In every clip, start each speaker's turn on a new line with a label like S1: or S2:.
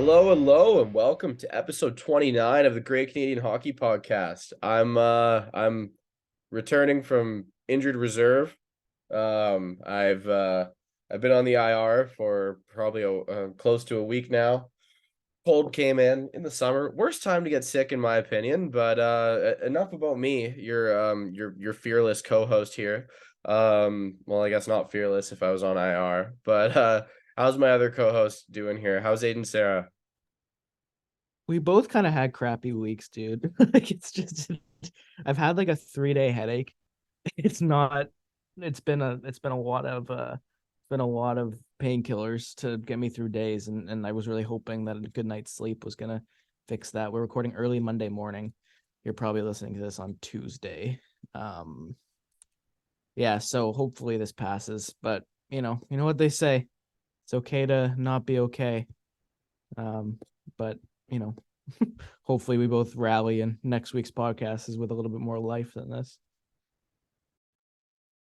S1: Hello, and welcome to episode 29 of the Great Canadian Hockey Podcast. I'm returning from injured reserve. I've been on the IR for probably close to a week now. Cold came in the summer. Worst time to get sick in my opinion, but enough about me. Your fearless co-host here. Well, I guess not fearless if I was on IR, but how's my other co-host doing here? How's Aiden Sarah?
S2: We both kind of had crappy weeks, dude. Like I've had like a 3-day headache. It's not it's been a lot of painkillers to get me through days, and I was really hoping that a good night's sleep was gonna fix that. We're recording early Monday morning. You're probably listening to this on Tuesday. Um yeah, so hopefully this passes, but you know what they say. It's okay to not be okay. But you know, hopefully we both rally and next week's podcast is with a little bit more life than this.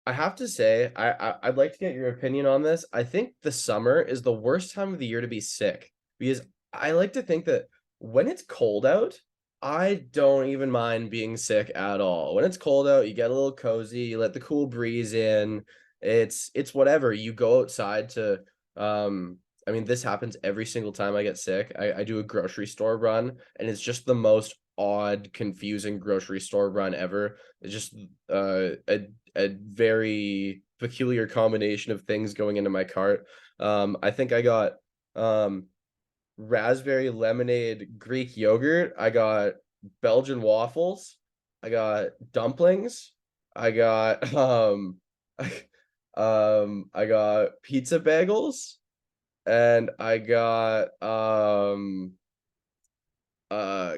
S1: I have to say, I'd like to get your opinion on this. I think the summer is the worst time of the year to be sick because I like to think that when it's cold out, I don't even mind being sick at all. When it's cold out, you get a little cozy, you let the cool breeze in. It's whatever. You go outside to um I mean, this happens every single time I get sick. I do a grocery store run and it's just the most odd, confusing grocery store run ever. It's just a very peculiar combination of things going into my cart. I think I got um raspberry lemonade Greek yogurt. I got Belgian waffles. I got dumplings. I got I got pizza bagels and I got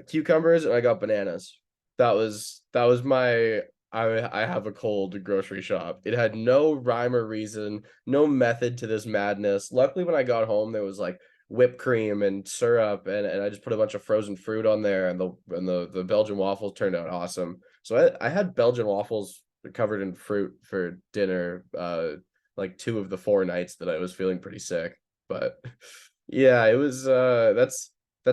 S1: cucumbers and I got bananas. That was my I have a cold grocery shop. It had no rhyme or reason, no method to this madness. Luckily when I got home there was like whipped cream and syrup and I just put a bunch of frozen fruit on there and the Belgian waffles turned out awesome. So I had Belgian waffles covered in fruit for dinner like two of the four nights that I was feeling pretty sick. But yeah, it was that's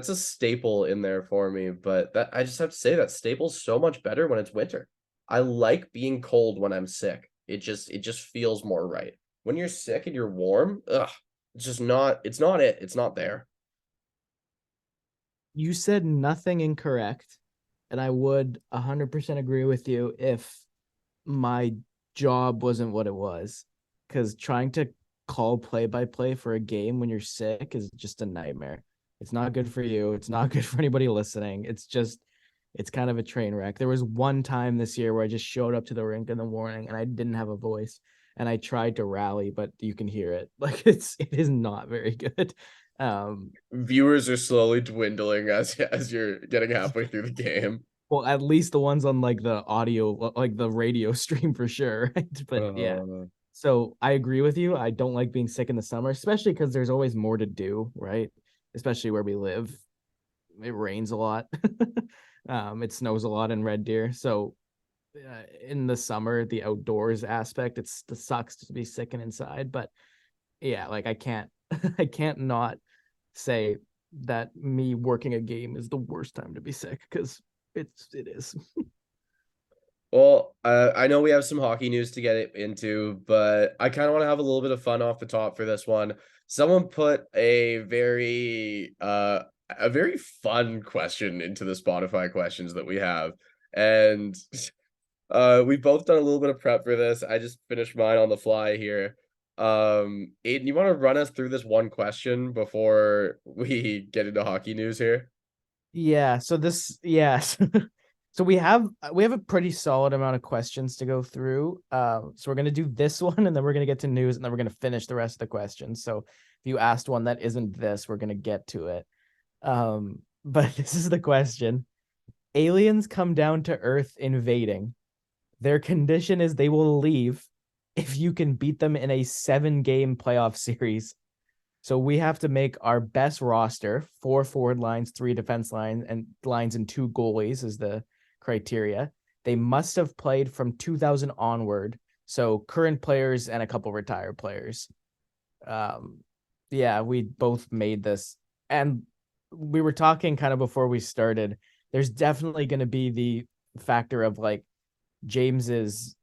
S1: a staple in there for me, but that I just have to say that staple's so much better when it's winter. I like being cold when I'm sick. It just feels more right. When you're sick and you're warm, ugh, it's not it. It's not there.
S2: You said nothing incorrect, and I would 100% agree with you if my job wasn't what it was. Because trying to call play by play for a game when you're sick is just a nightmare. It's not good for you. It's not good for anybody listening. It's kind of a train wreck. There was one time this year where I just showed up to the rink in the morning and I didn't have a voice and I tried to rally, but you can hear it. Like it is not very good. Um,
S1: Viewers are slowly dwindling as you're getting halfway through the game.
S2: well, at least the ones on like the audio, like the radio stream for sure. Right? But yeah,
S1: Uh,
S2: so I agree with you. I don't like being sick in the summer, especially because there's always more to do, right? Especially where we live. It rains a lot. It snows a lot in Red Deer. So in the summer, the outdoors aspect, it sucks to be sick and inside. But yeah, like I can't I can't not say that me working a game is the worst time to be sick because it is.
S1: Well, I know we have some hockey news to get into, but I kind of want to have a little bit of fun off the top for this one. Someone put a very fun question into the Spotify questions that we have. And we've both done a little bit of prep for this. I just finished mine on the fly here. Aiden, you want to run us through this one question before we get into hockey news here?
S2: Yeah, so this yes. So we have a pretty solid amount of questions to go through. So we're gonna do this one, and then we're gonna get to news, and then we're gonna finish the rest of the questions. So if you asked one that isn't this, we're gonna get to it. But this is the question: Aliens come down to Earth invading. Their condition is they will leave if you can beat them in a 7-game playoff series. So we have to make our best roster, 4 forward lines, 3 defense lines, and 2 goalies is the criteria. They must have played from 2000 onward. So current players and a couple retired players. Um, yeah, we both made this. And we were talking kind of before we started. There's definitely going to be the factor of like James is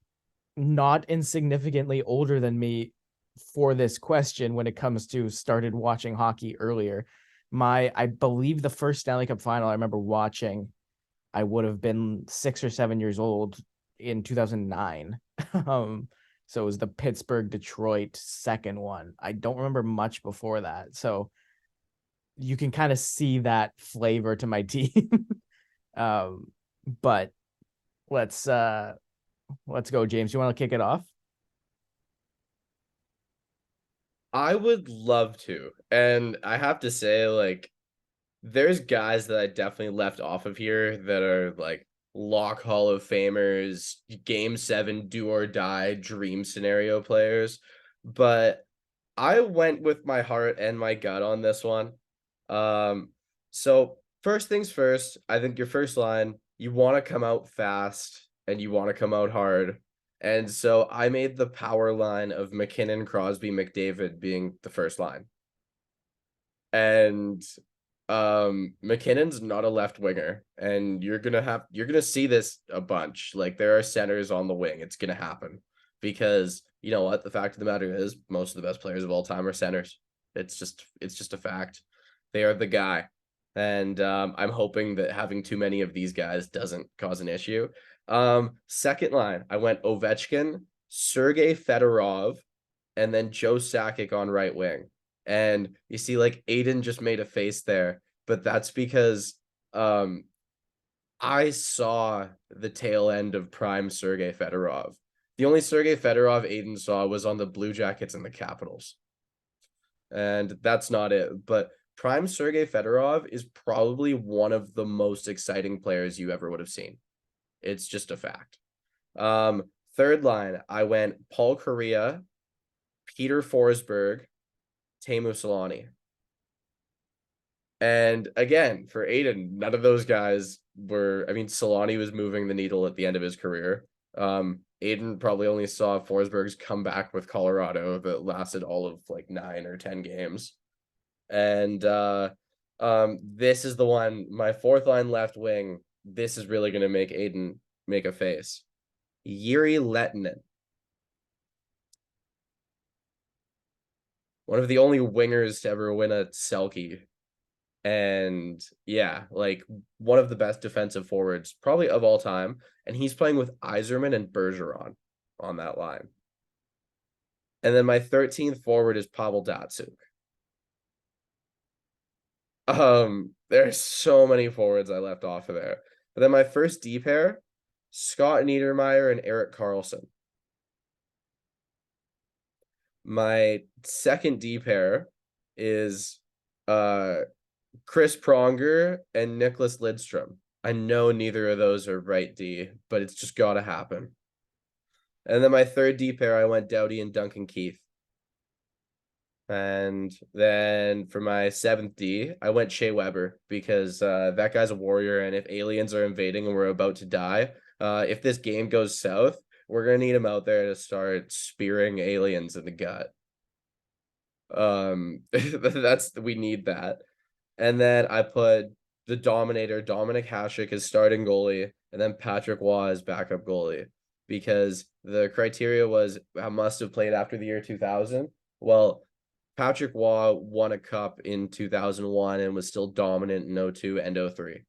S2: not insignificantly older than me for this question when it comes to started watching hockey earlier. I believe the first Stanley Cup final I remember watching, I would have been 6 or 7 years old in 2009. um, so it was the Pittsburgh Detroit second one. I don't remember much before that. So you can kind of see that flavor to my team. um, but let's let's go, James. You want to kick it off?
S1: I would love to. And I have to say, like, there's guys that I definitely left off of here that are like lock Hall of Famers, game seven, do or die, dream scenario players. But I went with my heart and my gut on this one. So first things first, I think your first line, you want to come out fast and you want to come out hard. And so I made the power line of McKinnon, Crosby, McDavid being the first line. And McKinnon's not a left winger, and you're gonna see this a bunch. Like there are centers on the wing. It's gonna happen because you know what? The fact of the matter is most of the best players of all time are centers. It's just a fact. They are the guy. And I'm hoping that having too many of these guys doesn't cause an issue. Second line, I went Ovechkin, Sergei Fedorov, and then Joe Sakic on right wing. And you see, like Aiden just made a face there, but that's because um I saw the tail end of prime Sergei Fedorov. The only Sergei Fedorov Aiden saw was on the Blue Jackets and the Capitals. And that's not it. But prime Sergei Fedorov is probably one of the most exciting players you ever would have seen. It's just a fact. Third line, I went Paul Correa, Peter Forsberg, Teemu Solani. And again, for Aiden, none of those guys were. I mean, Solani was moving the needle at the end of his career. Aiden probably only saw Forsberg's comeback with Colorado that lasted all of like 9 or 10 games. And this is the one, my fourth line left wing. This is really going to make Aiden make a face. Yuri Lettinen, one of the only wingers to ever win a Selkie. And yeah, like one of the best defensive forwards, probably of all time. And he's playing with Iserman and Bergeron on that line. And then my 13th forward is Pavel Datsuk. There's so many forwards I left off of there. But then my first D pair, Scott Niedermayer and Erik Karlsson. My second D pair is Chris Pronger and Nicholas Lidstrom. I know neither of those are right D, but it's just got to happen. And then my third D pair, I went Doughty and Duncan Keith. And then for my seventh D, I went Shea Weber because that guy's a warrior. And if aliens are invading and we're about to die, if this game goes south, we're going to need him out there to start spearing aliens in the gut. We need that. And then I put the Dominator, Dominic Hasek, as starting goalie, and then Patrick Waugh as backup goalie because the criteria was I must have played after the year 2000. Well, Patrick Waugh won a cup in 2001 and was still dominant in 02 and 03.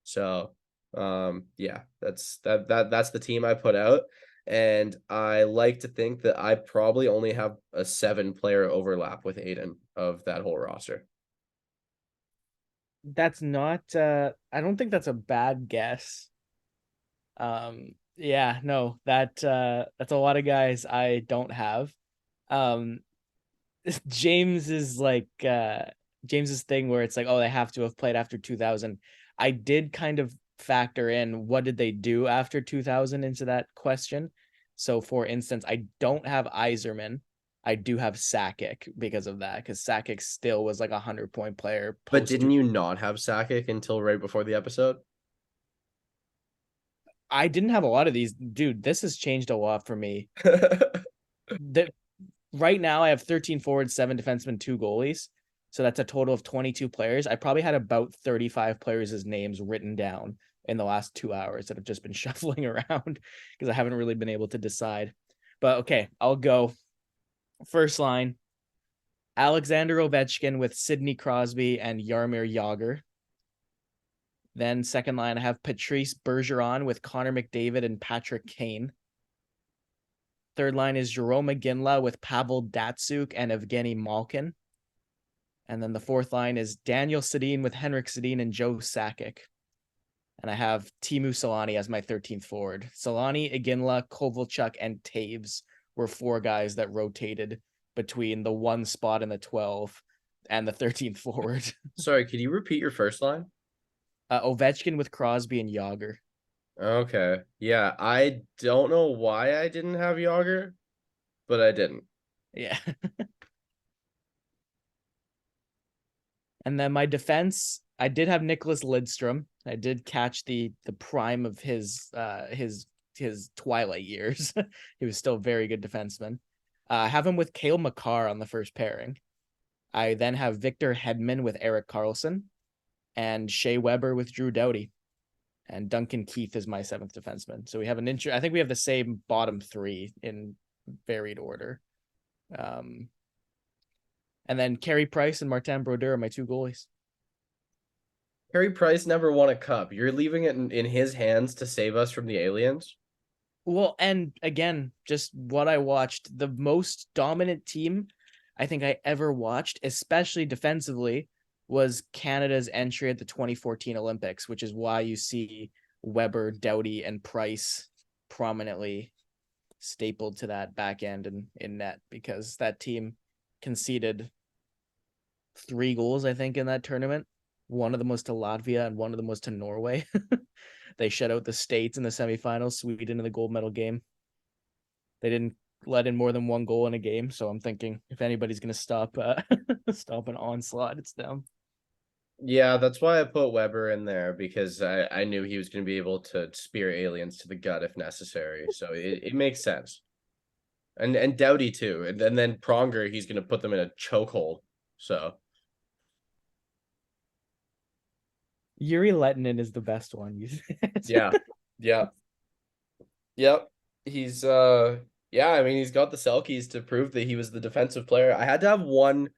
S1: So, yeah, that's the team I put out. And I like to think that I probably only have a 7-player overlap with Aiden of that whole roster.
S2: That's not I don't think that's a bad guess. Yeah, no, that's a lot of guys I don't have. Um James is like James's thing where it's like, oh, they have to have played after 2000. I did kind of factor in what did they do after 2000 into that question. So for instance, I don't have Iserman. I do have Sakic because of that, because Sakic still was like 100-point player
S1: But
S2: post.
S1: didn't you not have Sakic until right before the episode?
S2: I didn't have a lot of these, dude. This has changed a lot for me. That right now I have 13 forwards, 7 defensemen, 2 goalies. So that's a total of 22 players. I probably had about 35 players' names written down in the last 2 hours that have just been shuffling around because I haven't really been able to decide. But okay, I'll go. First line, Alexander Ovechkin with Sidney Crosby and Jaromir Jagr. Then second line, I have Patrice Bergeron with Connor McDavid and Patrick Kane. Third line is Jerome Iginla with Pavel Datsyuk and Evgeny Malkin. And then the fourth line is Daniel Sedin with Henrik Sedin and Joe Sakic. And I have Teemu Selanne as my 13th forward. Selanne, Iginla, Kovalchuk, and Taves were four guys that rotated between the one spot in the 12 and the 13th forward.
S1: Sorry, could you repeat your first line?
S2: Ovechkin with Crosby and Jagr.
S1: Okay. Yeah, I don't know why I didn't have Yager, but I didn't.
S2: Yeah. And then my defense, I did have Nicholas Lidstrom. I did catch the prime of his twilight years. He was still a very good defenseman. I have him with Cale Makar on the first pairing. I then have Victor Hedman with Eric Carlson and Shea Weber with Drew Doughty. And Duncan Keith is my seventh defenseman. So we have I think we have the same bottom three in varied order. And then Carey Price and Martin Brodeur are my two goalies.
S1: Carey Price never won a cup. You're leaving it in his hands to save us from the aliens?
S2: Well, and again, just what I watched, the most dominant team I think I ever watched, especially defensively, was Canada's entry at the 2014 Olympics, which is why you see Weber, Doughty, and Price prominently stapled to that back end and in net, because that team conceded 3 goals, I think, in that tournament. One of them was to Latvia and one of them was to Norway. They shut out the States in the semifinals, Sweden in the gold medal game. They didn't let in more than 1 goal in a game, so I'm thinking if anybody's going to stop stop an onslaught, it's them.
S1: Yeah, that's why I put Weber in there, because I knew he was going to be able to spear aliens to the gut if necessary. So it makes sense. And Doughty too. And then Pronger, he's going to put them in a chokehold. So
S2: Yuri Lettinen is the best one.
S1: yeah. Yeah. Yep. He's yeah, I mean he's got the Selkies to prove that he was the defensive player. I had to have one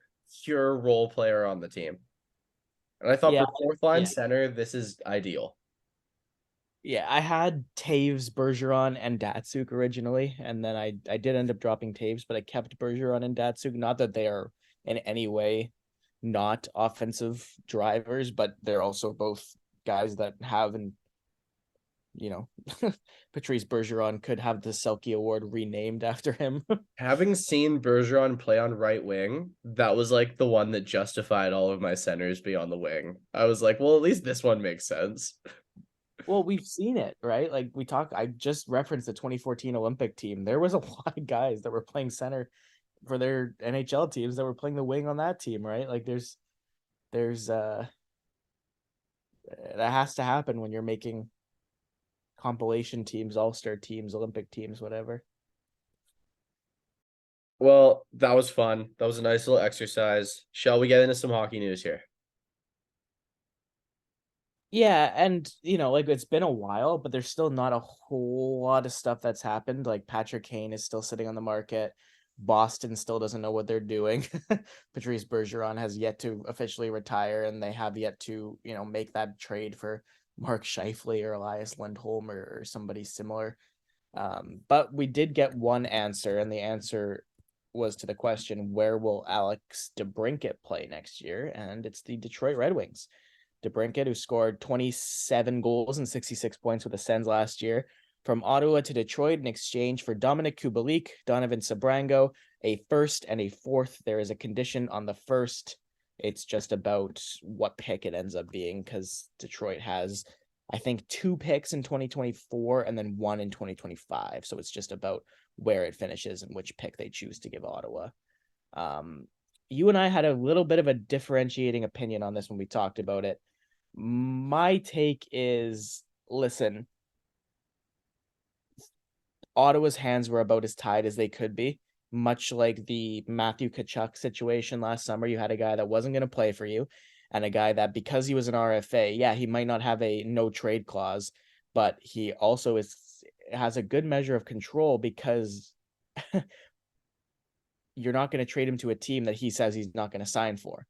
S1: pure role player on the team. And I thought
S2: Yeah,
S1: for fourth line
S2: yeah.
S1: center, this is ideal.
S2: Yeah, I had Taves, Bergeron, and Datsuk originally, and then I did end up dropping Taves, but I kept Bergeron and Datsuk. Not that they are in any way not offensive drivers, but they're also both guys that have, and you know, Patrice Bergeron could have the Selke Award renamed after him.
S1: Having seen Bergeron play on right wing, that was like the one that justified all of my centers being on the wing. I was like, well, at least this one makes sense.
S2: Well, we've seen it, right? Like I just referenced the 2014 Olympic team. There was a lot of guys that were playing center for their NHL teams that were playing the wing on that team, right? Like there's that has to happen when you're making compilation teams, all-star teams, Olympic teams, whatever.
S1: Well, that was fun. That was a nice little exercise. Shall we get into some hockey news here?
S2: Yeah, and like it's been a while, but there's still not a whole lot of stuff that's happened. Like Patrick Kane is still sitting on the market. Boston still doesn't know what they're doing. Patrice Bergeron has yet to officially retire, and they have yet to, make that trade for Mark Scheifele or Elias Lindholm or somebody similar. But we did get one answer, and the answer was to the question, where will Alex DeBrincat play next year? And it's the Detroit Red Wings. DeBrincat, who scored 27 goals and 66 points with the Sens last year, from Ottawa to Detroit in exchange for Dominic Kubalik, Donovan Sabrango, a first and a fourth. There is a condition on the first. It's just about what pick it ends up being, because Detroit has, I think, 2 picks in 2024 and then 1 in 2025. So it's just about where it finishes and which pick they choose to give Ottawa. You and I had a little bit of a differentiating opinion on this when we talked about it. My take is, listen, Ottawa's hands were about as tied as they could be. much like the Matthew Tkachuk situation last summer. You had a guy that wasn't going to play for you, and a guy that, because he was an RFA, yeah, he might not have a no trade clause, but he also has a good measure of control because you're not going to trade him to a team that he says he's not going to sign for.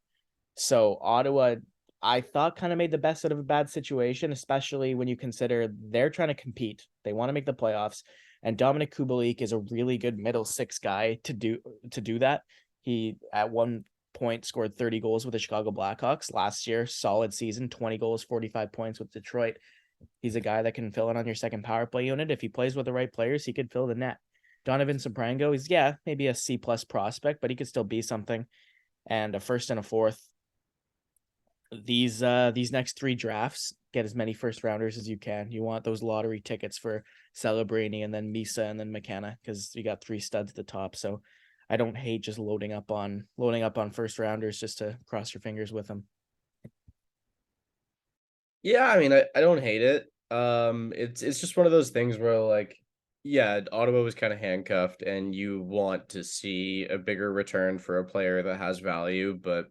S2: So Ottawa, I thought, kind of made the best out of a bad situation, especially when you consider they're trying to compete. They want to make the playoffs, and Dominic Kubalik is a really good middle six guy to do that. He at one point scored 30 goals with the Chicago Blackhawks last year. Solid season, 20 goals, 45 points with Detroit. He's a guy that can fill in on your second power play unit. If he plays with the right players, he could fill the net. Donovan Sobrango is, yeah, maybe a C+ prospect, but he could still be something. And a first and a fourth. These next 3 drafts, get as many first rounders as you can. You want those lottery tickets for Celebrini and then Misa and then McKenna, because you got 3 studs at the top. So I don't hate just loading up on first rounders just to cross your fingers with them.
S1: Yeah, I mean, I don't hate it. It's just one of those things where, like, yeah, Ottawa was kind of handcuffed, and you want to see a bigger return for a player that has value, but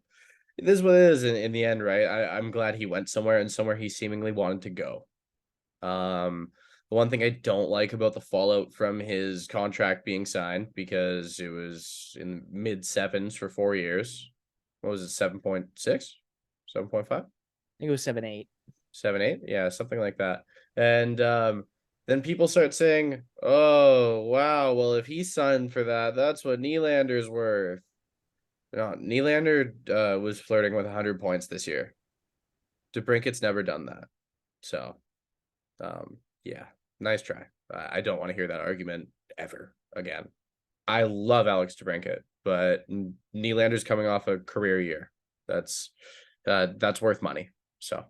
S1: this is what it is in the end, right? I'm glad he went somewhere, and somewhere he seemingly wanted to go. The one thing I don't like about the fallout from his contract being signed, because it was in mid sevens for 4 years. What was it, 7.6? 7.5?
S2: I think it was 7-8.
S1: 7, 8, yeah, something like that. And then people start saying, "Oh, wow, well, if he signed for that, that's what Nylander's worth." No, Nylander was flirting with 100 points this year. DeBrincat's never done that. So, yeah, nice try. I don't want to hear that argument ever again. I love Alex DeBrincat, but Nylander's coming off a career year. That's worth money. So.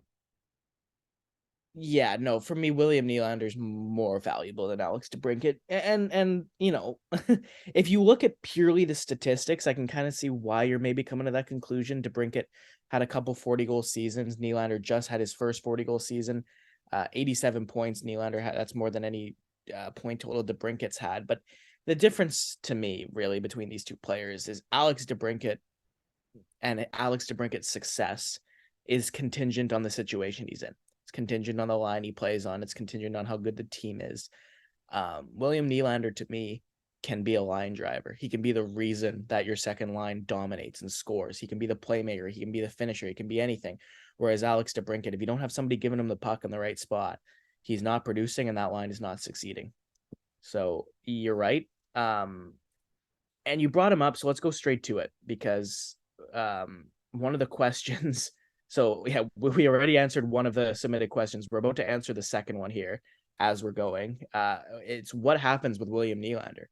S2: Yeah, no, for me, William Nylander's more valuable than Alex DeBrincat. And you know, if you look at purely the statistics, I can kind of see why you're maybe coming to that conclusion. DeBrincat had a couple 40-goal seasons. Nylander just had his first 40-goal season, 87 points. Nylander had, that's more than any point total DeBrincat's had. But the difference to me, really, between these two players is Alex DeBrincat's success is contingent on the situation he's in. It's contingent on the line he plays on. It's contingent on how good the team is. William Nylander, to me, can be a line driver. He can be the reason that your second line dominates and scores. He can be the playmaker. He can be the finisher. He can be anything. Whereas Alex DeBrincat, if you don't have somebody giving him the puck in the right spot, he's not producing and that line is not succeeding. So you're right. And you brought him up, so let's go straight to it, because one of the questions. So yeah, we already answered one of the submitted questions. We're about to answer the second one here as we're going. It's what happens with William Nylander.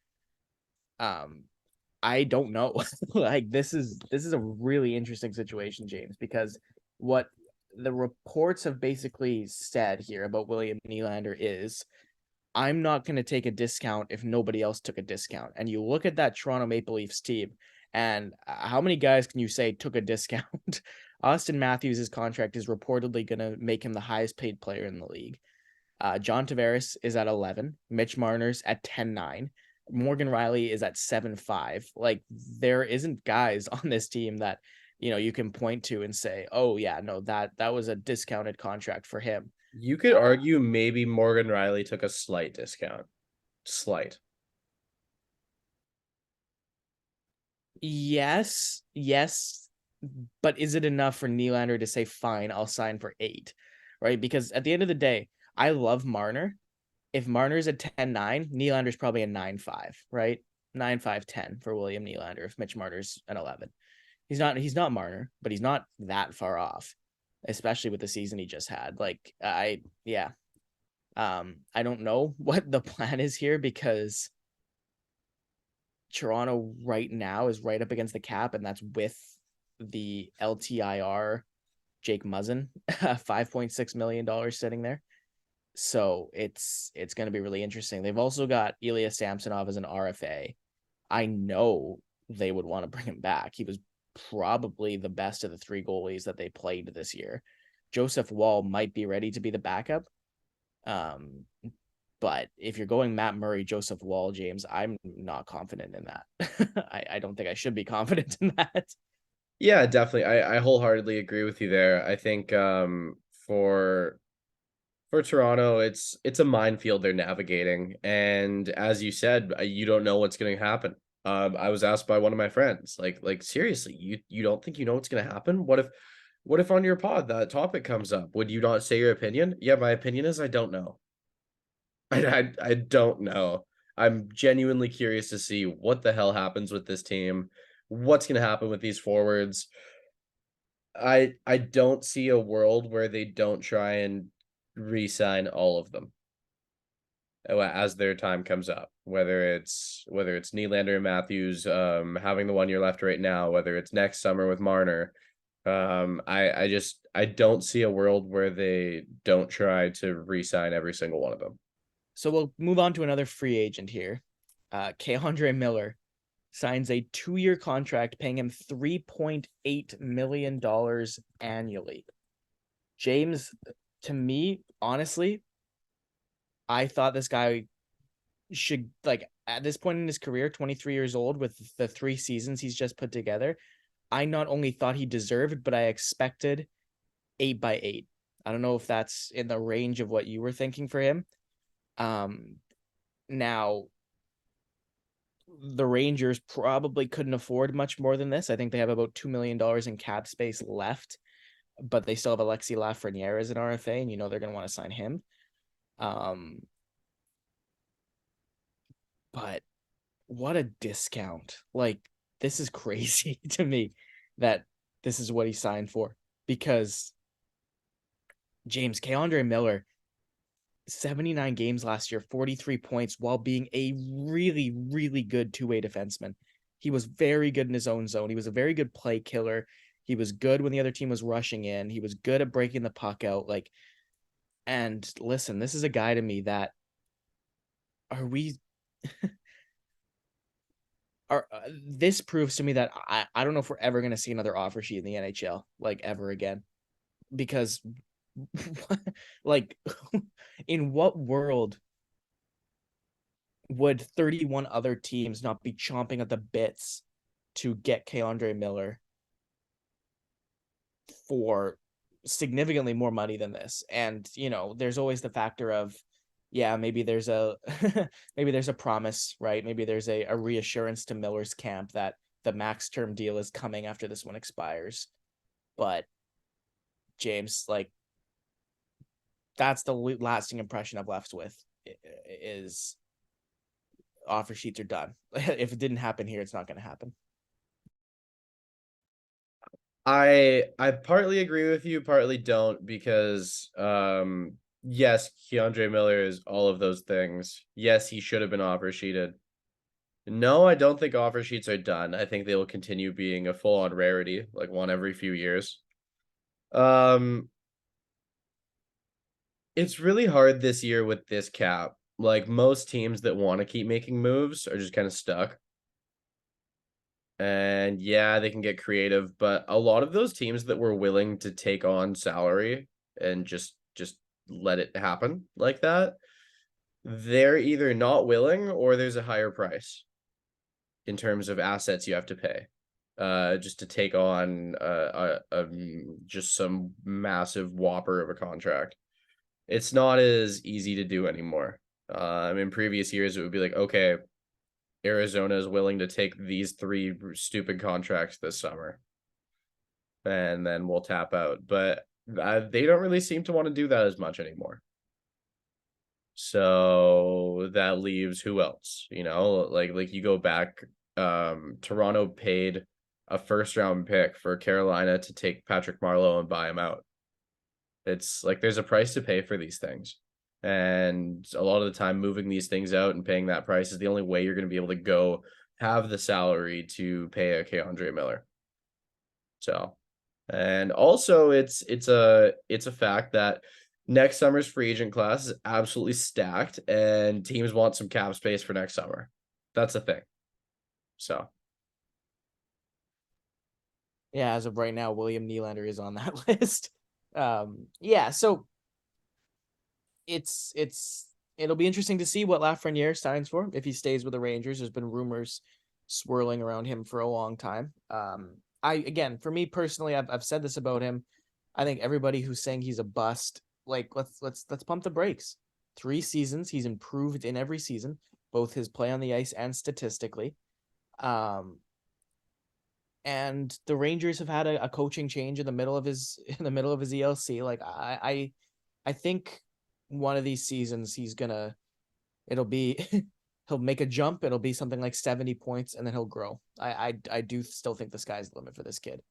S2: I don't know. Like this is a really interesting situation, James, because what the reports have basically said here about William Nylander is, I'm not going to take a discount if nobody else took a discount. And you look at that Toronto Maple Leafs team, and how many guys can you say took a discount? Austin Matthews' contract is reportedly going to make him the highest paid player in the league. John Tavares is at 11. Mitch Marner's at 10.9. Morgan Riley is at 7.5. Like, there isn't guys on this team that, you know, you can point to and say, oh yeah, no, that was a discounted contract for him.
S1: You could argue maybe Morgan Riley took a slight discount. Slight.
S2: Yes. But is it enough for Nylander to say, fine, I'll sign for 8? Right? Because at the end of the day, I love Marner. If Marner's at 10.9, Nylander's probably a 9.5, right? 9.5, 10 for William Nylander if Mitch Marner's an 11. He's not Marner, but he's not that far off, especially with the season he just had. Like, I don't know what the plan is here, because Toronto right now is right up against the cap, and that's with the LTIR Jake Muzzin, $5.6 million sitting there. So it's going to be really interesting. They've also got Ilya Samsonov as an RFA. I know they would want to bring him back. He was probably the best of the 3 goalies that they played this year. Joseph Wall might be ready to be the backup. But if you're going Matt Murray, Joseph Wall, James, I'm not confident in that. I don't think I should be confident in that.
S1: Yeah, definitely. I wholeheartedly agree with you there. I think for Toronto, it's a minefield they're navigating, and as you said, you don't know what's going to happen. I was asked by one of my friends, like seriously, you don't think you know what's going to happen? What if on your pod that topic comes up? Would you not say your opinion? Yeah, my opinion is I don't know. I don't know. I'm genuinely curious to see what the hell happens with this team. What's going to happen with these forwards? I don't see a world where they don't try and re-sign all of them as their time comes up. Whether it's Nylander and Matthews having the 1 year left right now, whether it's next summer with Marner. I don't see a world where they don't try to re-sign every single one of them.
S2: So we'll move on to another free agent here. K'Andre Miller signs a 2-year contract paying him $3.8 million annually. James, to me, honestly, I thought this guy should, like, at this point in his career, 23 years old, with the 3 seasons he's just put together, I not only thought he deserved, but I expected 8x8. I don't know if that's in the range of what you were thinking for him. Now, the Rangers probably couldn't afford much more than this. I think they have about $2 million in cap space left, but they still have Alexis Lafreniere as an RFA, and they're going to want to sign him. But what a discount. Like, this is crazy to me that this is what he signed for, because James K'Andre Miller, 79 games last year, 43 points, while being a really, really good two-way defenseman. He was very good in his own zone. He was a very good play killer. He was good when the other team was rushing in. He was good at breaking the puck out. And listen, this is a guy to me that this proves to me that I don't know if we're ever going to see another offer sheet in the NHL, like, ever again, because like, in what world would 31 other teams not be chomping at the bits to get K'Andre Miller for significantly more money than this? And there's always the factor of, yeah, maybe there's a maybe there's a promise, right? Maybe there's a reassurance to Miller's camp that the max term deal is coming after this one expires. But James, like, that's the lasting impression I've left with, is offer sheets are done. If it didn't happen here, it's not going to happen.
S1: I partly agree with you, partly don't, because yes, K'Andre Miller is all of those things. Yes, he should have been offer sheeted. No, I don't think offer sheets are done. I think they will continue being a full-on rarity, like one every few years. It's really hard this year with this cap. Like, most teams that want to keep making moves are just kind of stuck. And yeah, they can get creative, but a lot of those teams that were willing to take on salary and just let it happen like that, they're either not willing or there's a higher price in terms of assets you have to pay just to take on just some massive whopper of a contract. It's not as easy to do anymore. In previous years, it would be like, okay, Arizona is willing to take these 3 stupid contracts this summer, and then we'll tap out. But they don't really seem to want to do that as much anymore. So that leaves who else? Like you go back, Toronto paid a first-round pick for Carolina to take Patrick Marleau and buy him out. It's like there's a price to pay for these things. And a lot of the time, moving these things out and paying that price is the only way you're going to be able to go have the salary to pay a K'Andre Miller. So, and also it's a fact that next summer's free agent class is absolutely stacked, and teams want some cap space for next summer. That's the thing. So,
S2: Yeah, as of right now, William Nylander is on that list. Yeah, so it's it'll be interesting to see what Lafreniere signs for if he stays with the Rangers. There's been rumors swirling around him for a long time. Again, for me personally, I've said this about him. I think everybody who's saying he's a bust, like let's pump the brakes. 3 seasons, he's improved in every season, both his play on the ice and statistically. And the Rangers have had a coaching change in the middle of his ELC. Like I think one of these seasons it'll be he'll make a jump. It'll be something like 70 points, and then he'll grow. I do still think the sky's the limit for this kid.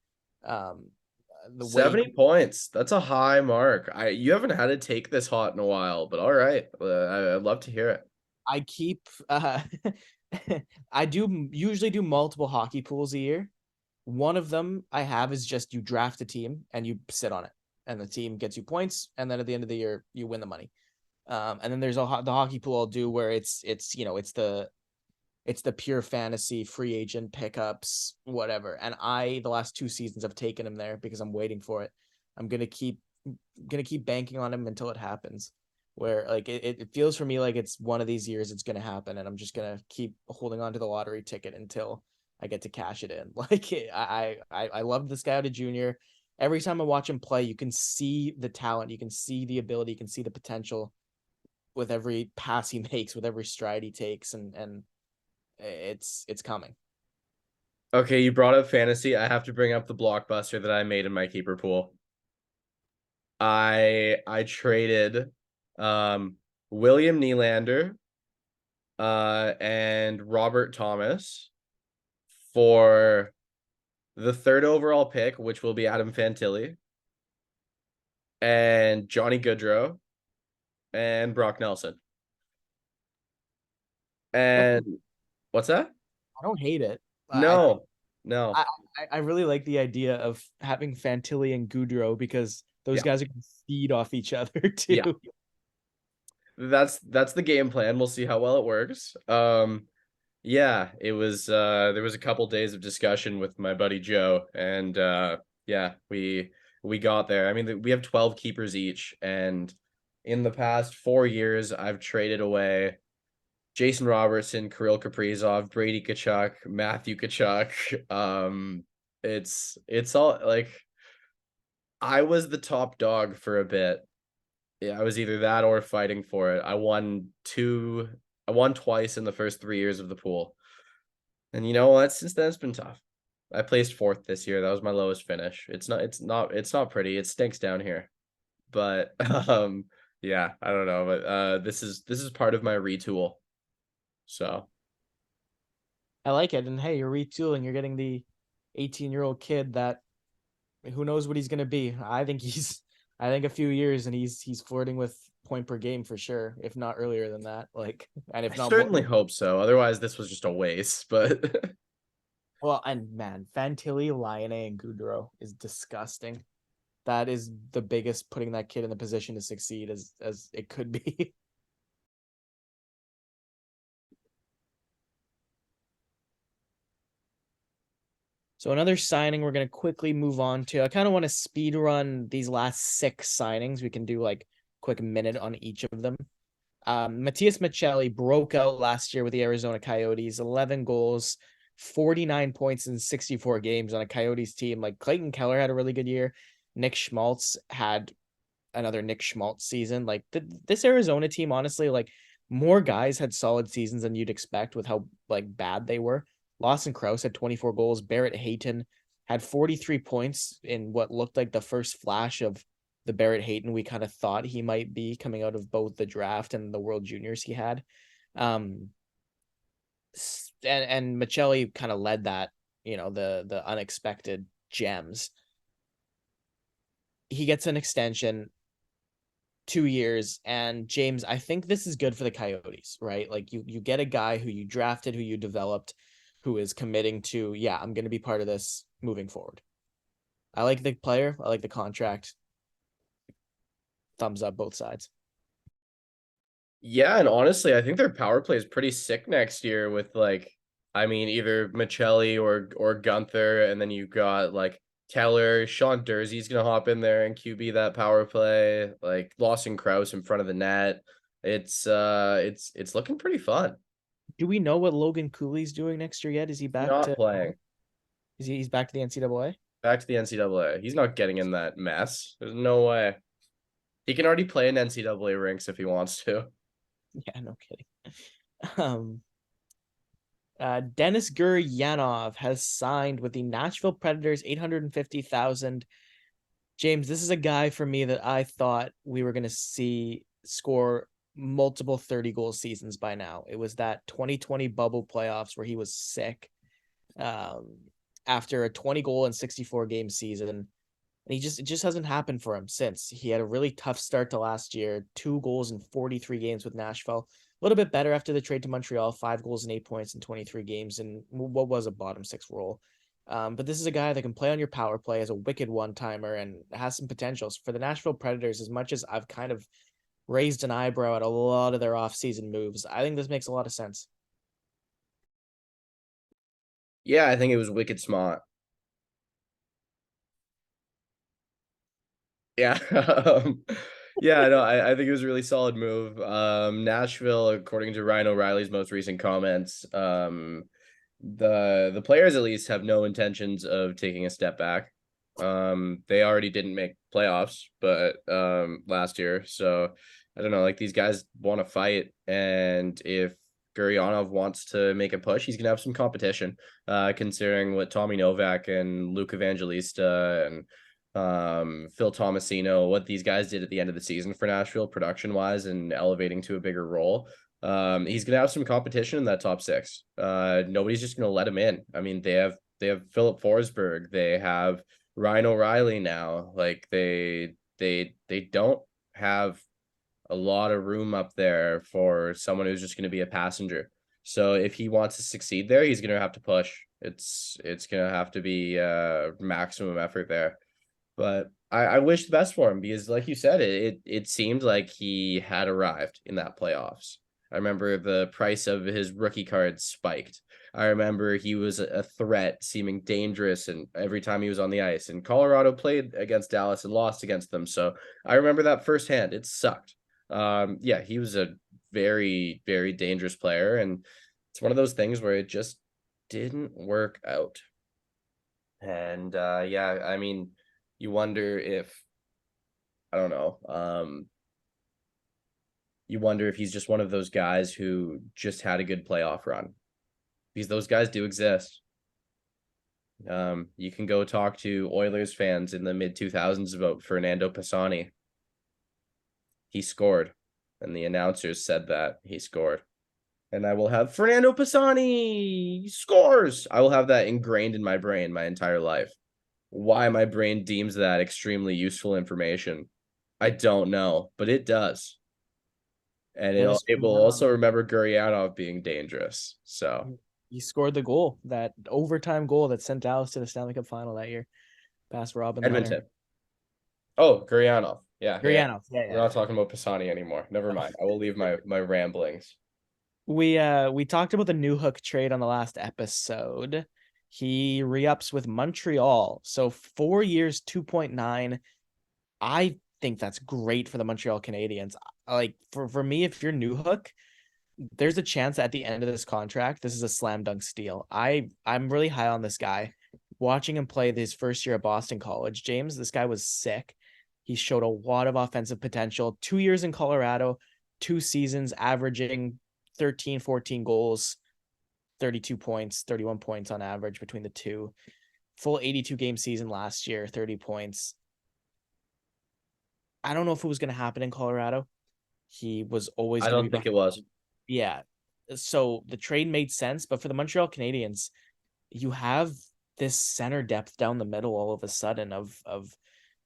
S2: The way
S1: 70 points. That's a high mark. You haven't had to take this hot in a while, but all right. I'd love to hear it.
S2: I keep I do usually do multiple hockey pools a year. One of them I have is just you draft a team and you sit on it, and the team gets you points, and then at the end of the year you win the money. And then there's the hockey pool I'll do where it's the pure fantasy free agent pickups, whatever. And the last 2 seasons have taken him there because I'm waiting for it. I'm gonna keep banking on him until it happens. Where like it feels for me like it's one of these years it's gonna happen, and I'm just gonna keep holding on to the lottery ticket until I get to cash it in. Like I love this guy out of junior. Every time I watch him play, you can see the talent, you can see the ability, you can see the potential with every pass he makes, with every stride he takes, and it's coming.
S1: Okay, you brought up fantasy. I have to bring up the blockbuster that I made in my keeper pool. I traded William Nylander and Robert Thomas for the 3rd overall pick, which will be Adam Fantilli, and Johnny Gaudreau, and Brock Nelson. And what's that?
S2: I don't hate it.
S1: No, no.
S2: I, I really like the idea of having Fantilli and Goudreau because those
S1: Yeah.
S2: guys are going to feed off each other too.
S1: Yeah. That's the game plan. We'll see how well it works. Yeah, it was there was a couple days of discussion with my buddy Joe, and yeah, we got there. I mean, we have 12 keepers each, and in the past 4 years I've traded away Jason Robertson, Kirill Kaprizov, Brady Tkachuk, Matthew Tkachuk. It's all like I was the top dog for a bit. Yeah, I was either that or fighting for it. I won twice in the first 3 years of the pool. And you know what? Since then it's been tough. I placed 4th this year. That was my lowest finish. It's not pretty. It stinks down here. But yeah, I don't know. But this is part of my retool. So
S2: I like it. And hey, you're retooling. You're getting the 18-year-old kid that who knows what he's going to be. I think a few years and he's flirting with point per game for sure, if not earlier than that. Like, and if
S1: I
S2: not
S1: certainly
S2: more.
S1: hope so. Otherwise, this was just a waste. But
S2: Well, and man, Fantilli, Laine, and Goudreau is disgusting. That is the biggest putting that kid in the position to succeed as it could be. So another signing we're going to quickly move on to. I kind of want to speed run these last 6 signings. We can do like quick minute on each of them. Matias Maccelli broke out last year with the Arizona Coyotes, 11 goals, 49 points in 64 games on a Coyotes team. Like Clayton Keller had a really good year. Nick Schmaltz had another Nick Schmaltz season. Like this Arizona team, honestly, like more guys had solid seasons than you'd expect with how like bad they were. Lawson Krause had 24 goals. Barrett Hayton had 43 points in what looked like the first flash of the Barrett Hayton we kind of thought he might be coming out of both the draft and the World Juniors he had. And Maccelli kind of led that, the unexpected gems. He gets an extension, 2 years, and James, I think this is good for the Coyotes, right? Like you get a guy who you drafted, who you developed, who is committing to, yeah, I'm going to be part of this moving forward. I like the player. I like the contract. Thumbs up both sides.
S1: yeah, and honestly, I think their power play is pretty sick next year with like, I mean, either Maccelli or Gunther, and then you got like Keller, Sean Durzee's gonna hop in there and QB that power play, like Lawson Krause in front of the net. It's looking pretty fun.
S2: Do we know what Logan Cooley's doing next year yet? Is he back
S1: Not
S2: to?
S1: playing.
S2: He's back to the NCAA?
S1: Back to the NCAA. He's not getting in that mess. There's no way. He can already play in NCAA ranks if he wants to.
S2: Yeah, no kidding. Um, Denis Guryanov has signed with the Nashville Predators, 850,000. James, this is a guy for me that I thought we were going to see score multiple 30-goal seasons by now. It was that 2020 bubble playoffs where he was sick um, after a 20-goal and 64-game season. And it just hasn't happened for him since. He had a really tough start to last year, 2 goals in 43 games with Nashville. A little bit better after the trade to Montreal, 5 goals and 8 points in 23 games and what was a bottom 6 role. But this is a guy that can play on your power play as a wicked one-timer and has some potentials. For the Nashville Predators, as much as I've kind of raised an eyebrow at a lot of their off-season moves, I think this makes a lot of sense.
S1: Yeah, I think it was wicked smart. Yeah. Yeah, no, I think it was a really solid move. Nashville, according to Ryan O'Reilly's most recent comments, the players at least have no intentions of taking a step back. They already didn't make playoffs, but last year, so I don't know. Like these guys want to fight, and if Guryanov wants to make a push, he's gonna have some competition. Considering what Tommy Novak and Luke Evangelista and Phil Tomasino, what these guys did at the end of the season for Nashville production wise and elevating to a bigger role. He's gonna have some competition in that top 6. Nobody's just gonna let him in. I mean, they have Philip Forsberg, they have Ryan O'Reilly now. Like they don't have a lot of room up there for someone who's just gonna be a passenger. So if he wants to succeed there, he's gonna have to push. It's gonna have to be maximum effort there. But I wish the best for him because, like you said, it seemed like he had arrived in that playoffs. I remember the price of his rookie cards spiked. I remember he was a threat, seeming dangerous, and every time he was on the ice. And Colorado played against Dallas and lost against them, so I remember that firsthand. It sucked. Yeah, he was a very, very dangerous player, and it's one of those things where it just didn't work out. And yeah, I mean you wonder if I don't know. You wonder if he's just one of those guys who just had a good playoff run because those guys do exist. You can go talk to Oilers fans in the mid 2000s about Fernando Pisani. He scored, and the announcers said that he scored. And I will have Fernando Pisani scores. I will have that ingrained in my brain my entire life. Why my brain deems that extremely useful information, I don't know, but it does. And
S2: Dennis
S1: it will
S2: Guryanov,
S1: also remember Guryanov being dangerous. So
S2: he scored the goal, that overtime goal that sent Dallas to the Stanley Cup final that year, past Robin Leonard.
S1: Edmonton. Oh, Guryanov. Yeah, yeah.
S2: Guryanov, yeah,
S1: We're
S2: yeah.
S1: not talking about Pisani anymore. Never mind. I will leave my ramblings.
S2: We talked about the New Hook trade on the last episode. He re-ups with Montreal. So 4 years, 2.9. I think that's great for the Montreal Canadiens. Like for me, if you're New Hook, there's a chance at the end of this contract, this is a slam dunk steal. I'm really high on this guy. Watching him play his first year at Boston College, James, this guy was sick. He showed a lot of offensive potential. 2 years in Colorado, 2 seasons, averaging 13, 14 goals, 32 points, 31 points on average between the two. Full 82 game season last year, 30 points. I don't know if it was going to happen in Colorado. He was always
S1: I
S2: going to
S1: don't
S2: be
S1: think it
S2: behind.
S1: was.
S2: Yeah. So the trade made sense, but for the Montreal Canadiens, you have this center depth down the middle all of a sudden of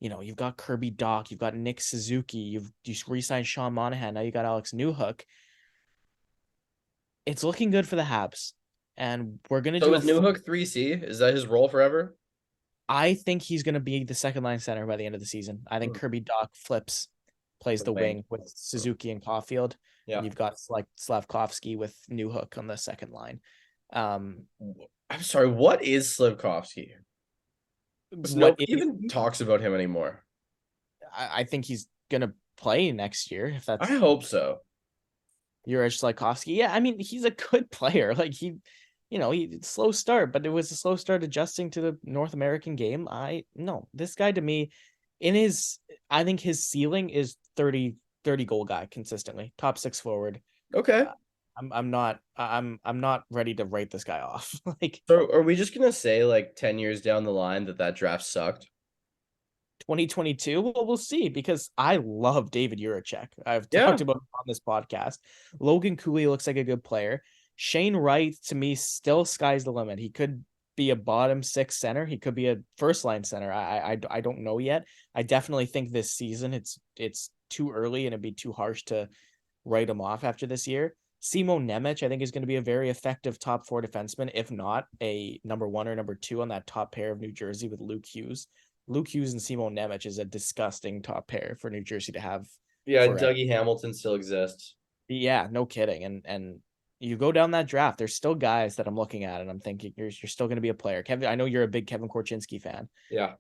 S2: you've got Kirby Doc, you've got Nick Suzuki, you re-signed Sean Monahan, now you got Alex Newhook. It's looking good for the Habs. And we're gonna
S1: So
S2: do
S1: is Newhook 3C? Is that his role forever?
S2: I think he's gonna be the second line center by the end of the season. I think
S1: Hmm.
S2: Kirby Doc flips, plays
S1: The
S2: the
S1: wing.
S2: wing with Suzuki and Caulfield.
S1: Yeah.
S2: And you've got like Slavkovsky with Newhook on the second line.
S1: I'm sorry, what is Slavkovsky?
S2: What
S1: Nobody
S2: is
S1: even talks about him anymore.
S2: I think he's gonna play next year if
S1: I
S2: that's
S1: hope so.
S2: Juraj Slafkovsky. Yeah, I mean, he's a good player. Like he slow start, but it was a slow start adjusting to the North American game. I no, this guy to me, in his, I think his ceiling is 30 goal guy consistently, top six forward.
S1: Okay.
S2: Uh, I'm not ready to write this guy off. Like
S1: So are we just gonna say like 10 years down the line that that draft sucked?
S2: 2022, well, we'll see because I love David Juracek. I've
S1: Yeah.
S2: talked about him on this podcast. Logan Cooley looks like a good player. Shane Wright, to me, still sky's the limit. He could be a bottom six center. He could be a first line center. I don't know yet. I definitely think this season it's too early and it'd be too harsh to write him off after this year. Simo Nemec, I think, is going to be a very effective top four defenseman, if not a number one or number two on that top pair of New Jersey with Luke Hughes. Luke Hughes and Simo Nemec is a disgusting top pair for New Jersey to have
S1: Yeah,
S2: forever.
S1: Dougie Hamilton still exists.
S2: Yeah, no kidding. And you go down that draft, there's still guys that I'm looking at and I'm thinking you're still going to be a player. Kevin, I know you're a big Kevin Korchinski fan.
S1: Yeah.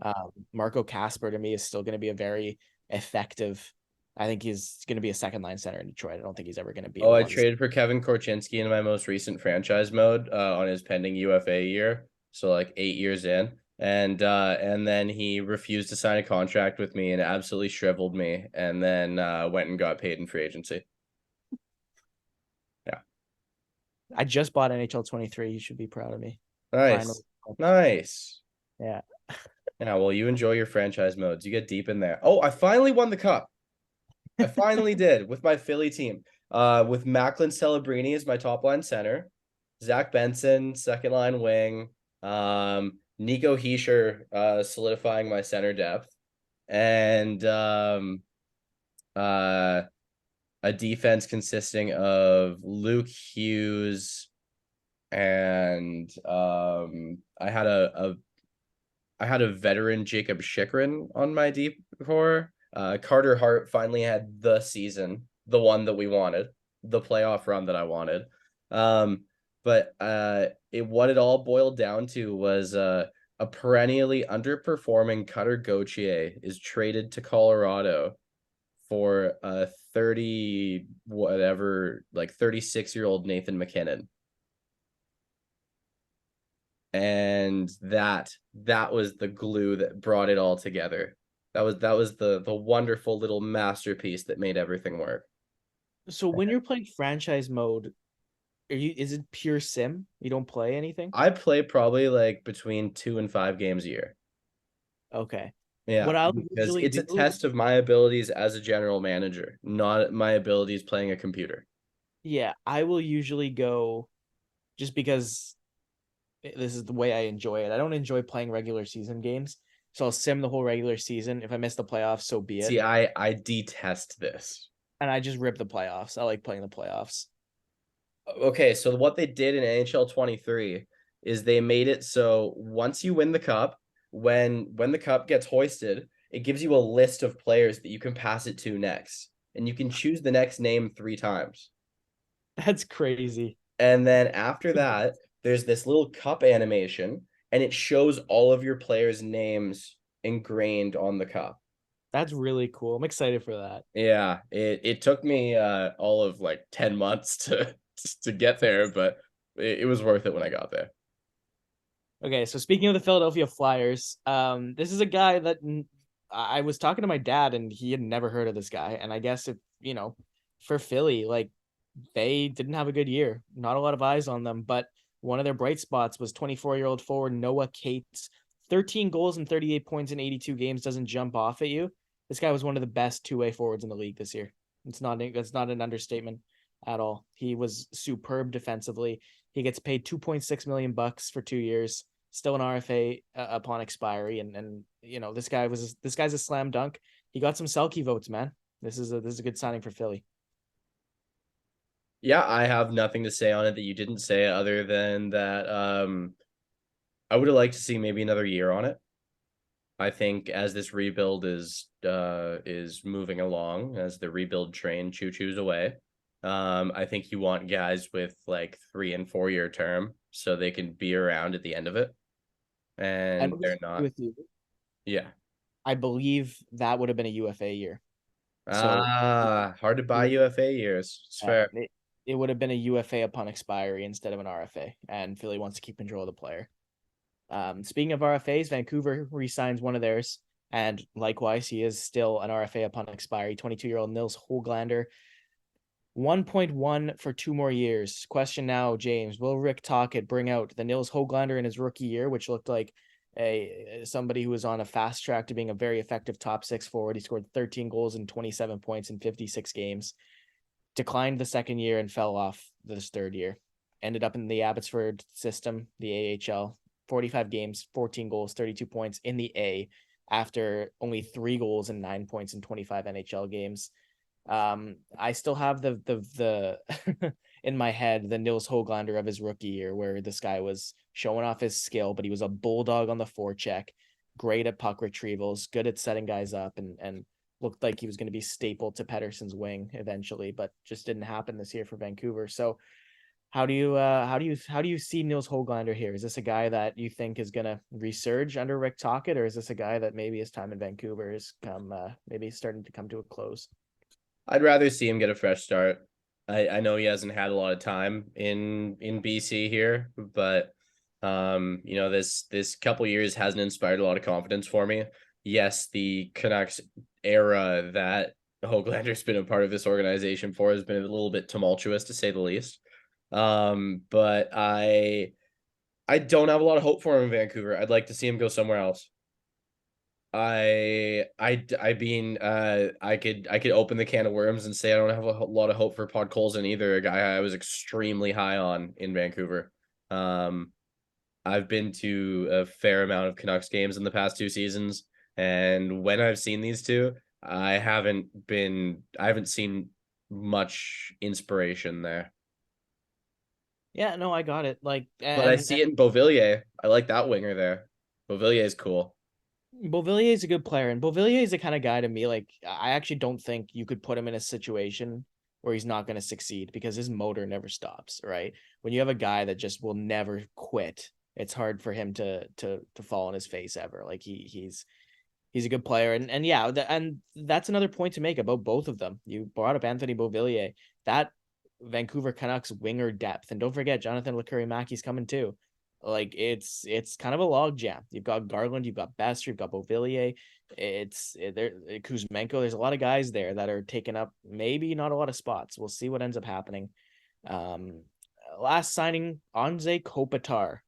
S2: Marco Casper to me is still going to be a very effective. I think he's going to be a second line center in Detroit. I don't think he's ever going to be a
S1: Oh, I
S2: one.
S1: traded for Kevin Korchinski in my most recent franchise mode on his pending UFA year. So like 8 years in. And then he refused to sign a contract with me and absolutely shriveled me and then went and got paid in free agency. Yeah.
S2: I just bought NHL 23. You should be proud of me.
S1: Nice.
S2: Finally.
S1: Nice.
S2: Yeah.
S1: Yeah, well, you enjoy your franchise modes. You get deep in there. Oh, I finally won the cup. I finally did with my Philly team. With Macklin Celebrini as my top line center, Zach Benson, second line wing, Nico Hischier solidifying my center depth, and a defense consisting of Luke Hughes and I had a veteran Jacob Chikrin on my deep core. Carter Hart finally had the season, the one that we wanted, the playoff run that I wanted. But what it all boiled down to was a perennially underperforming Cutter Gauthier is traded to Colorado for a 30 whatever, like 36-year-old Nathan McKinnon. And that was the glue that brought it all together. That was the wonderful little masterpiece that made everything work.
S2: So when you're playing franchise mode, is it pure sim? You don't play anything?
S1: I play probably like between 2 and 5 games a year.
S2: Okay.
S1: Yeah,
S2: What I'll
S1: because
S2: usually
S1: it's a
S2: do,
S1: test of my abilities as a general manager, not my abilities playing a computer.
S2: yeah, I will usually go just because this is the way I enjoy it. I don't enjoy playing regular season games. So I'll sim the whole regular season. If I miss the playoffs, so be it.
S1: See, I detest this.
S2: And I just rip the playoffs. I like playing the playoffs.
S1: Okay, so what they did in NHL 23 is they made it so once you win the cup, when the cup gets hoisted, it gives you a list of players that you can pass it to next, and you can choose the next name 3 times.
S2: That's crazy.
S1: And then after that, there's this little cup animation, and it shows all of your players' names ingrained on the cup.
S2: That's really cool. I'm excited for that.
S1: Yeah, it took me all of like 10 months to get there, but it was worth it when I got there.
S2: Okay, so speaking of the Philadelphia Flyers, this is a guy that I was talking to my dad and he had never heard of this guy. And I guess if, for Philly, like they didn't have a good year. Not a lot of eyes on them, but one of their bright spots was 24-year-old forward Noah Cates. 13 goals and 38 points in 82 games doesn't jump off at you. This guy was one of the best two-way forwards in the league this year. That's not an understatement at all. He was superb defensively. He gets paid 2.6 million bucks for 2 years, still an RFA upon expiry, and this guy's a slam dunk. He got some Selke votes, man. This is a good signing for Philly.
S1: Yeah, I have nothing to say on it that you didn't say other than that I would have liked to see maybe another year on it. I think as this rebuild is moving along, as the rebuild train choo-choos away, I think you want guys with like 3 and 4 year term so they can be around at the end of it.
S2: I
S1: And
S2: don't
S1: they're
S2: disagree
S1: not.
S2: with you.
S1: Yeah.
S2: I believe that would have been a UFA year. So
S1: Hard to buy UFA years. It's fair.
S2: it would have been a UFA upon expiry instead of an RFA, and Philly wants to keep control of the player. Speaking of RFAs, Vancouver re-signs one of theirs, and likewise, he is still an RFA upon expiry. 22-year-old Nils Höglander, 1.1 for 2 more years. Question now, James: will Rick Tocchet bring out the Nils Höglander in his rookie year, which looked like somebody who was on a fast track to being a very effective top 6 forward? He scored 13 goals and 27 points in 56 games. Declined the second year and fell off this third year. Ended up in the Abbotsford system, the AHL. 45 games, 14 goals, 32 points in the A after only 3 goals and 9 points in 25 NHL games. I still have the in my head the Nils Höglander of his rookie year, where this guy was showing off his skill, but he was a bulldog on the forecheck, great at puck retrievals, good at setting guys up, and looked like he was going to be stapled to Pettersson's wing eventually, but just didn't happen this year for Vancouver. So how do you see Nils Höglander here? Is this a guy that you think is going to resurge under Rick Tocchet, or is this a guy that maybe his time in Vancouver is maybe starting to come to a close?
S1: I'd rather see him get a fresh start. I know he hasn't had a lot of time in BC here, but this couple years hasn't inspired a lot of confidence for me. Yes, the Canucks era that Hoaglander's been a part of this organization for has been a little bit tumultuous, to say the least. But I don't have a lot of hope for him in Vancouver. I'd like to see him go somewhere else. I could open the can of worms and say I don't have a lot of hope for Podkolzin either, a guy I was extremely high on in Vancouver. I've been to a fair amount of Canucks games in the past 2 seasons, and when I've seen these two, I haven't seen much inspiration there.
S2: Yeah, no, I got it. Like,
S1: But I see it in Beauvillier. I like that winger there. Beauvillier is cool.
S2: Beauvillier is a good player, and Beauvillier is the kind of guy to me, like, I actually don't think you could put him in a situation where he's not going to succeed because his motor never stops, right? When you have a guy that just will never quit, it's hard for him to fall on his face ever. Like he's a good player, and yeah, and that's another point to make about both of them. You brought up Anthony Beauvillier, that Vancouver Canucks winger depth, and don't forget Jonathan Lekuri-Maki's coming too. Like it's kind of a log jam. You've got Garland, you've got Besser, you've got Beauvillier. There Kuzmenko. There's a lot of guys there that are taking up maybe not a lot of spots. We'll see what ends up happening. Last signing, Anze Kopitar.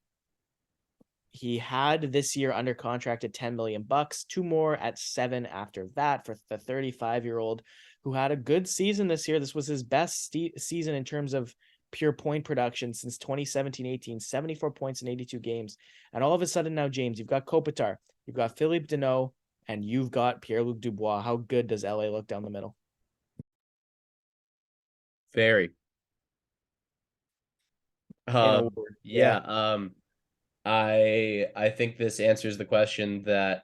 S2: He had this year under contract at $10 million, 2 more at 7 after that for the 35-year-old who had a good season this year. This was his best season in terms of pure point production since 2017-18, 74 points in 82 games. And all of a sudden now, James, you've got Kopitar, you've got Philippe Deneau, and you've got Pierre-Luc Dubois. How good does LA look down the middle?
S1: Very.
S2: In a word.
S1: Yeah. I think this answers the question that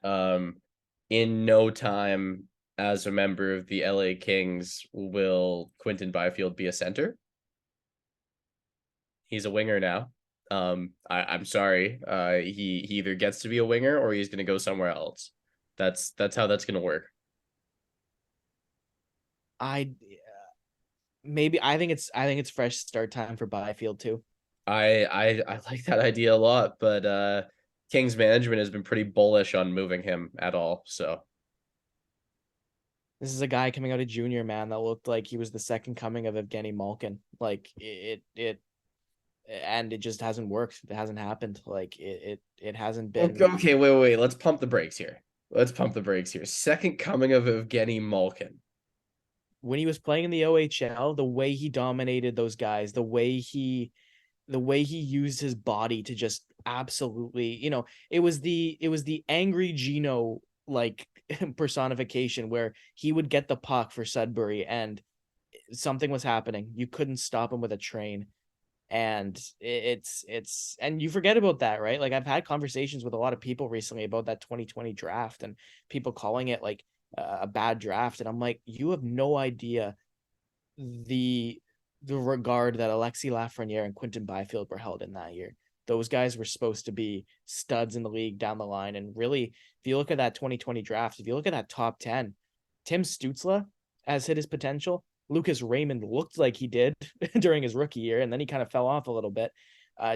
S1: in no time as a member of the LA Kings will Quinton Byfield be a center. He's a winger now. I'm sorry. He either gets to be a winger or he's gonna go somewhere else. That's how that's gonna work.
S2: I think it's fresh start time for Byfield too.
S1: I like that idea a lot, but Kings management has been pretty bullish on moving him at all. So
S2: this is a guy coming out of junior, man, that looked like he was the second coming of Evgeny Malkin. Like and it just hasn't worked. It hasn't happened. Like it hasn't been.
S1: okay, wait. Let's pump the brakes here. Second coming of Evgeny Malkin.
S2: When he was playing in the OHL, the way he dominated those guys, the way he used his body to just absolutely, it was the angry Gino like personification, where he would get the puck for Sudbury and something was happening. You couldn't stop him with a train. And it's and you forget about that, right? Like I've had conversations with a lot of people recently about that 2020 draft and people calling it like a bad draft, and I'm like, you have no idea the regard that Alexis Lafreniere and Quinton Byfield were held in that year. Those guys were supposed to be studs in the league down the line. And really, if you look at that 2020 draft, if you look at that top 10, Tim Stützle has hit his potential. Lucas Raymond looked like he did during his rookie year, and then he kind of fell off a little bit.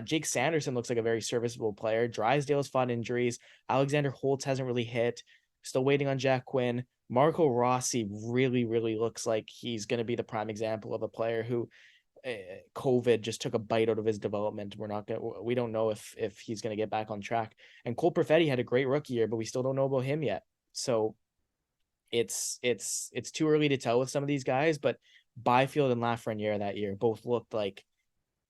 S2: Jake Sanderson looks like a very serviceable player. Drysdale's fought injuries. Alexander Holtz hasn't really hit. Still waiting on Jack Quinn. Marco Rossi really, really looks like he's going to be the prime example of a player who COVID just took a bite out of his development. We don't know if he's going to get back on track. And Cole Perfetti had a great rookie year, but we still don't know about him yet. So it's too early to tell with some of these guys, but Byfield and Lafreniere that year both looked like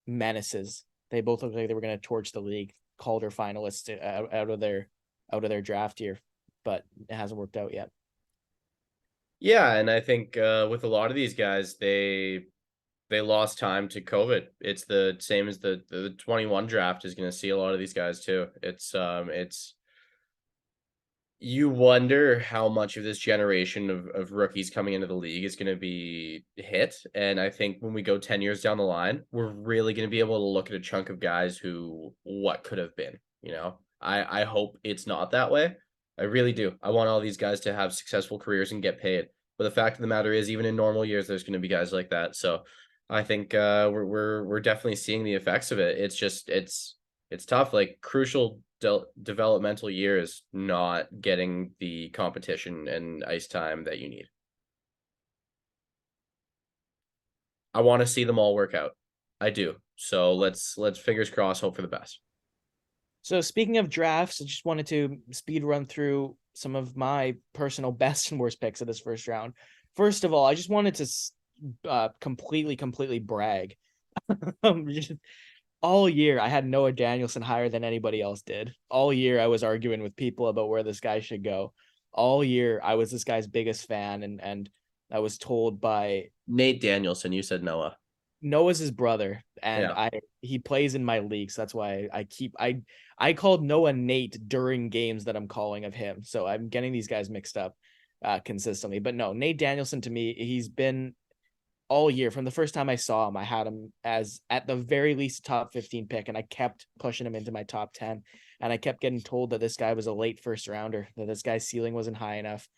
S2: menaces. They both looked like they were going to torch the league, Calder finalists out of their draft year, but it hasn't worked out yet.
S1: Yeah, and I think with a lot of these guys, they lost time to COVID. It's the same as the 21 draft is going to see a lot of these guys too. It's you wonder how much of this generation of rookies coming into the league is going to be hit. And I think when we go 10 years down the line, we're really going to be able to look at a chunk of guys who what could have been, you know. I hope it's not that way. I really do. I want all these guys to have successful careers and get paid. But the fact of the matter is, even in normal years, there's going to be guys like that. So I think we're definitely seeing the effects of it. It's just it's tough. Like crucial developmental years, not getting the competition and ice time that you need. I want to see them all work out. I do. So let's fingers crossed, hope for the best.
S2: So speaking of drafts, I just wanted to speed run through some of my personal best and worst picks of this first round. First of all, I just wanted to completely brag. Just, all year I had Noah Danielson higher than anybody else did. All year I was arguing with people about where this guy should go. All year I was this guy's biggest fan, and I was told by
S1: Nate Danielson, you said Noah.
S2: Noah's his brother, and
S1: Yeah.
S2: he plays in my league, so that's why I called Noah Nate during games that I'm calling of him. So I'm getting these guys mixed up consistently. But no, Nate Danielson to me, he's been all year. From the first time I saw him, I had him as at the very least top 15 pick, and I kept pushing him into my top 10. And I kept getting told that this guy was a late first rounder, that this guy's ceiling wasn't high enough.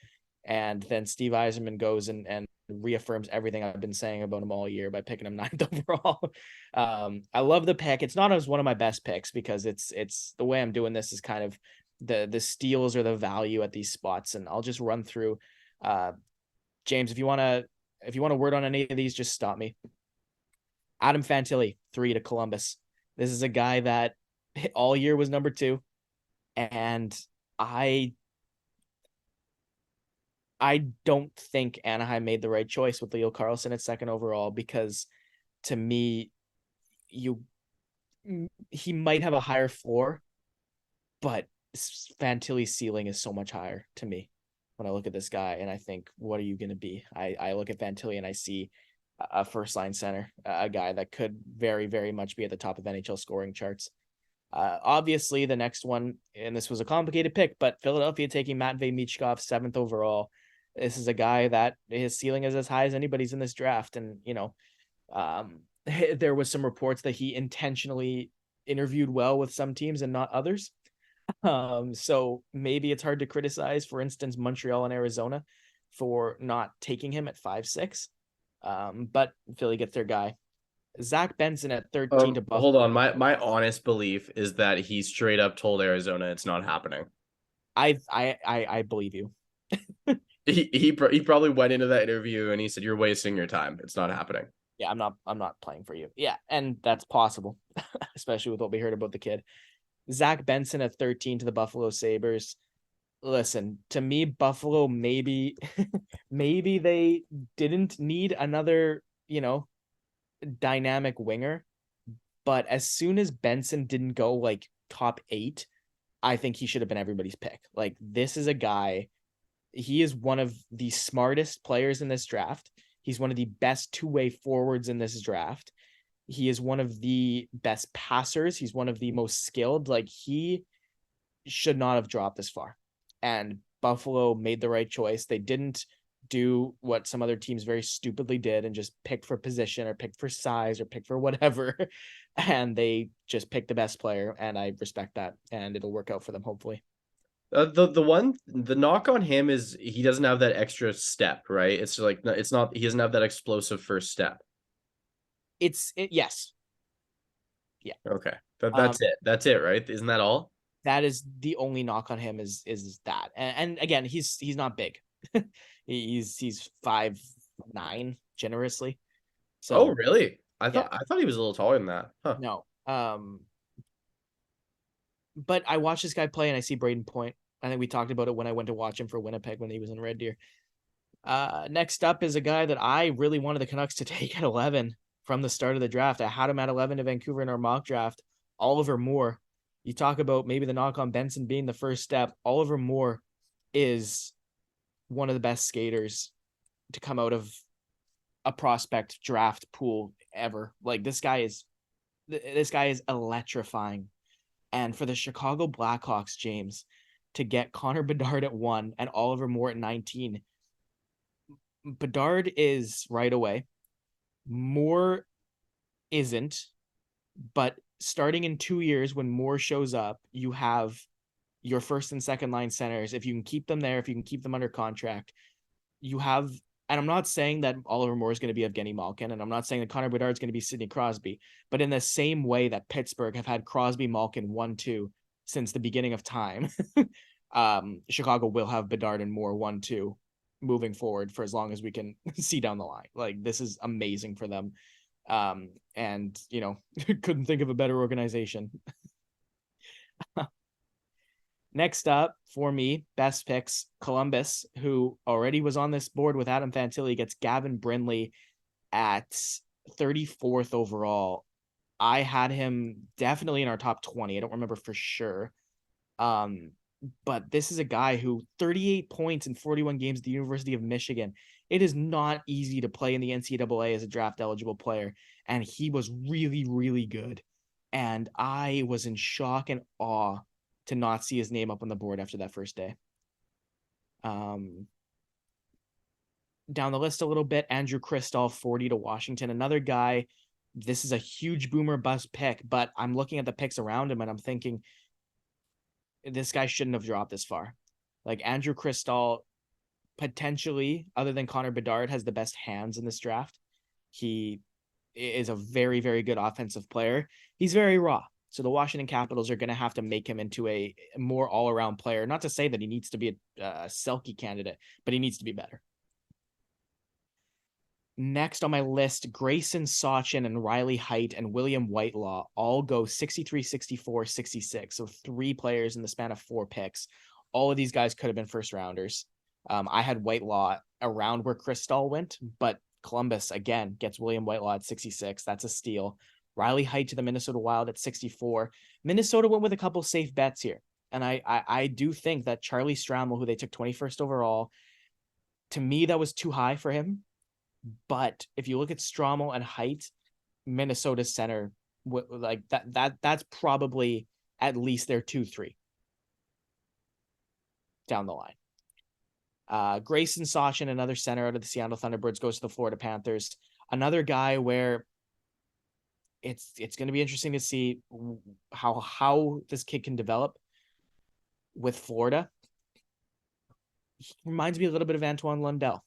S2: And then Steve Eiserman goes and reaffirms everything I've been saying about him all year by picking him ninth overall. I love the pick. It's not as one of my best picks because it's the way I'm doing this is kind of the steals or the value at these spots. And I'll just run through. James, if you want to word on any of these, just stop me. Adam Fantilli, 3 to Columbus. This is a guy that all year was number 2. And I don't think Anaheim made the right choice with Leo Carlsson at 2nd overall, because to me, he might have a higher floor, but Fantilli's ceiling is so much higher to me when I look at this guy, and I think, what are you going to be? I look at Fantilli and I see a first line center, a guy that could very, very much be at the top of NHL scoring charts. Obviously, the next one, and this was a complicated pick, but Philadelphia taking Matvei Michkov 7th overall. This is a guy that his ceiling is as high as anybody's in this draft. And, there was some reports that he intentionally interviewed well with some teams and not others. So maybe it's hard to criticize, for instance, Montreal and Arizona for not taking him at 5-6. But Philly gets their guy. Zach Benson at 13 to Buffalo.
S1: Hold on. My honest belief is that he straight up told Arizona it's not happening.
S2: I believe you.
S1: He probably went into that interview and he said, "You're wasting your time. It's not happening."
S2: Yeah, I'm not playing for you. Yeah, and that's possible, especially with what we heard about the kid. Zach Benson at 13 to the Buffalo Sabres. Listen, to me, Buffalo maybe maybe they didn't need another, dynamic winger, but as soon as Benson didn't go like top 8, I think he should have been everybody's pick. Like, this is a guy, he is one of the smartest players in this draft. He's one of the best two-way forwards in this draft. He is one of the best passers. He's one of the most skilled. Like, he should not have dropped this far. And Buffalo made the right choice. They didn't do what some other teams very stupidly did and just pick for position or pick for size or pick for whatever. And they just picked the best player. And I respect that. And it'll work out for them, hopefully.
S1: The knock on him is he doesn't have that extra step, right? It's like it's not he doesn't have that explosive first step.
S2: Yes. Yeah.
S1: Okay,
S2: Um,
S1: that's it. That's it, right? Isn't that all?
S2: that is the only knock on him is that. And again, he's not big. He's 5'9" generously.
S1: Oh,
S2: So
S1: really?
S2: yeah,
S1: I thought he was a little taller than that. Huh.
S2: no. But I watch this guy play and I see Braden Point. I think we talked about it when I went to watch him for Winnipeg when he was in Red Deer. Next up is a guy that I really wanted the Canucks to take at 11 from the start of the draft. I had him at 11 to Vancouver in our mock draft. Oliver Moore. You talk about maybe the knock on Benson being the first step. Oliver Moore is one of the best skaters to come out of a prospect draft pool ever. Like this guy is electrifying. And for the Chicago Blackhawks, James, to get Connor Bedard at 1 and Oliver Moore at 19, Bedard is right away. Moore isn't, but starting in 2 years, when Moore shows up, you have your first and second line centers. If you can keep them there, if you can keep them under contract, you have. And I'm not saying that Oliver Moore is going to be Evgeny Malkin, and I'm not saying that Connor Bedard is going to be Sidney Crosby, but in the same way that Pittsburgh have had Crosby, Malkin 1-2 since the beginning of time, Chicago will have Bedard and Moore 1-2 moving forward for as long as we can see down the line. Like this is amazing for them. And couldn't think of a better organization. Next up for me, best picks, Columbus, who already was on this board with Adam Fantilli, gets Gavin Brindley at 34th overall. I had him definitely in our top 20. I don't remember for sure. But this is a guy who 38 points in 41 games at the University of Michigan. It is not easy to play in the NCAA as a draft eligible player. And he was really, really good. And I was in shock and awe to not see his name up on the board after that first day. Down the list a little bit, Andrew Kristoff, 40 to Washington. Another guy, this is a huge boomer bust pick, but I'm looking at the picks around him and I'm thinking, this guy shouldn't have dropped this far. Like Andrew Kristoff, potentially, other than Connor Bedard, has the best hands in this draft. He is a very, very good offensive player. He's very raw. So the Washington Capitals are going to have to make him into a more all-around player. Not to say that he needs to be a Selke candidate, but he needs to be better. Next on my list, Grayson Sachin and Riley Height and William Whitelaw all go 63, 64, 66. So 3 players in the span of 4 picks. All of these guys could have been first rounders. I had Whitelaw around where Kristoff went, but Columbus, again, gets William Whitelaw at 66. That's a steal. Riley Height to the Minnesota Wild at 64. Minnesota went with a couple safe bets here. And I do think that Charlie Stramel, who they took 21st overall, to me, that was too high for him. But if you look at Stramel and Height, Minnesota's center, like that's probably at least their 2-3 down the line. Grayson Sachin, another center out of the Seattle Thunderbirds, goes to the Florida Panthers. Another guy where it's going to be interesting to see how this kid can develop with Florida. He reminds me a little bit of Antoine Lundell.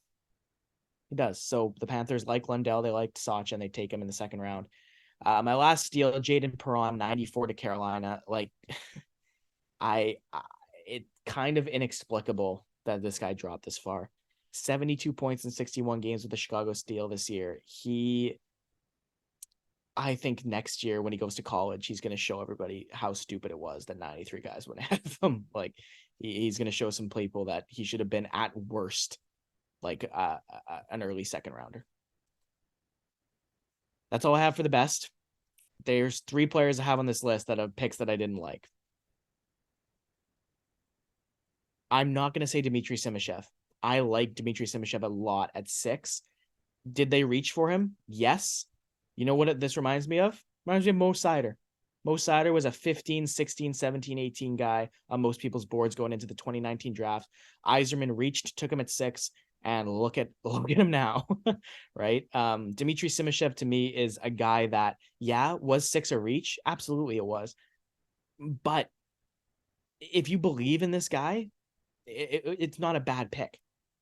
S2: He does. So the Panthers like Lundell, they liked Sachin, they take him in the second round. My last steal, Jaden Perron, 94 to Carolina. Like, it's kind of inexplicable that this guy dropped this far. 72 points in 61 games with the Chicago Steel this year. I think next year when he goes to college, he's going to show everybody how stupid it was that 93 guys went ahead of him. Like, he's going to show some people that he should have been at worst like an early second rounder. That's all I have for the best. There's 3 players I have on this list that have picks that I didn't like. I'm not going to say Dmitry Simashev. I like Dmitry Simashev a lot at 6. Did they reach for him? Yes. You know what this reminds me of? Reminds me of Mo Seider. Mo Seider was a 15, 16, 17, 18 guy on most people's boards going into the 2019 draft. Yzerman reached, took him at 6, and look at him now, right? Dmitry Simashev to me is a guy that, was 6 a reach. Absolutely it was. But if you believe in this guy, it's not a bad pick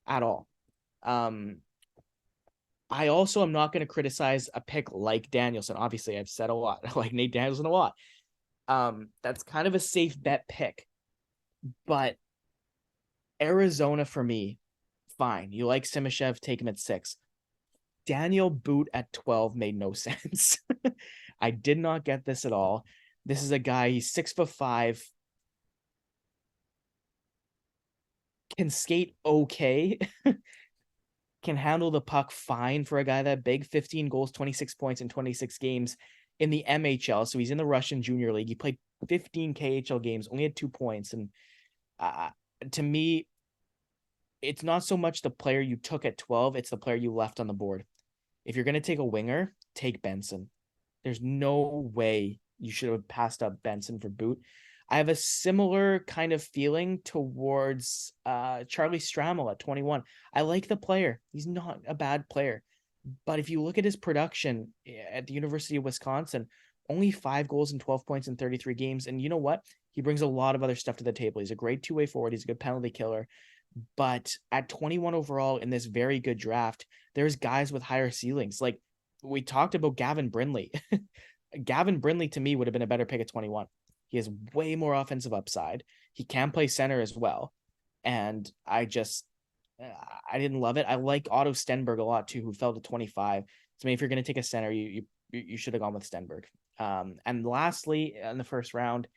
S2: at all. I also am not going to criticize a pick like Danielson. Obviously, I've said a lot. I like Nate Danielson a lot. That's kind of a safe bet pick. But Arizona for me, fine. You like Simashev, take him at 6. Daniel Boot at 12 made no sense. I did not get this at all. This is a guy, he's 6'5", can skate okay, can handle the puck fine for a guy that big. 15 goals, 26 points in 26 games in the MHL. So he's in the Russian Junior League. He played 15 KHL games, only had 2 points. And to me, it's not so much the player you took at 12, it's the player you left on the board. If you're going to take a winger, take Benson. There's no way you should have passed up Benson for Boot. I have a similar kind of feeling towards Charlie Strammel at 21. I like the player. He's not a bad player. But if you look at his production at the University of Wisconsin, only 5 goals and 12 points in 33 games. And you know what? He brings a lot of other stuff to the table. He's a great two-way forward. He's a good penalty killer. But at 21 overall in this very good draft, there's guys with higher ceilings. Like we talked about Gavin Brindley. Gavin Brindley to me would have been a better pick at 21. He has way more offensive upside. He can play center as well. And I didn't love it. I like Otto Stenberg a lot too, who fell to 25. So maybe if you're going to take a center, you should have gone with Stenberg. And lastly, in the first round,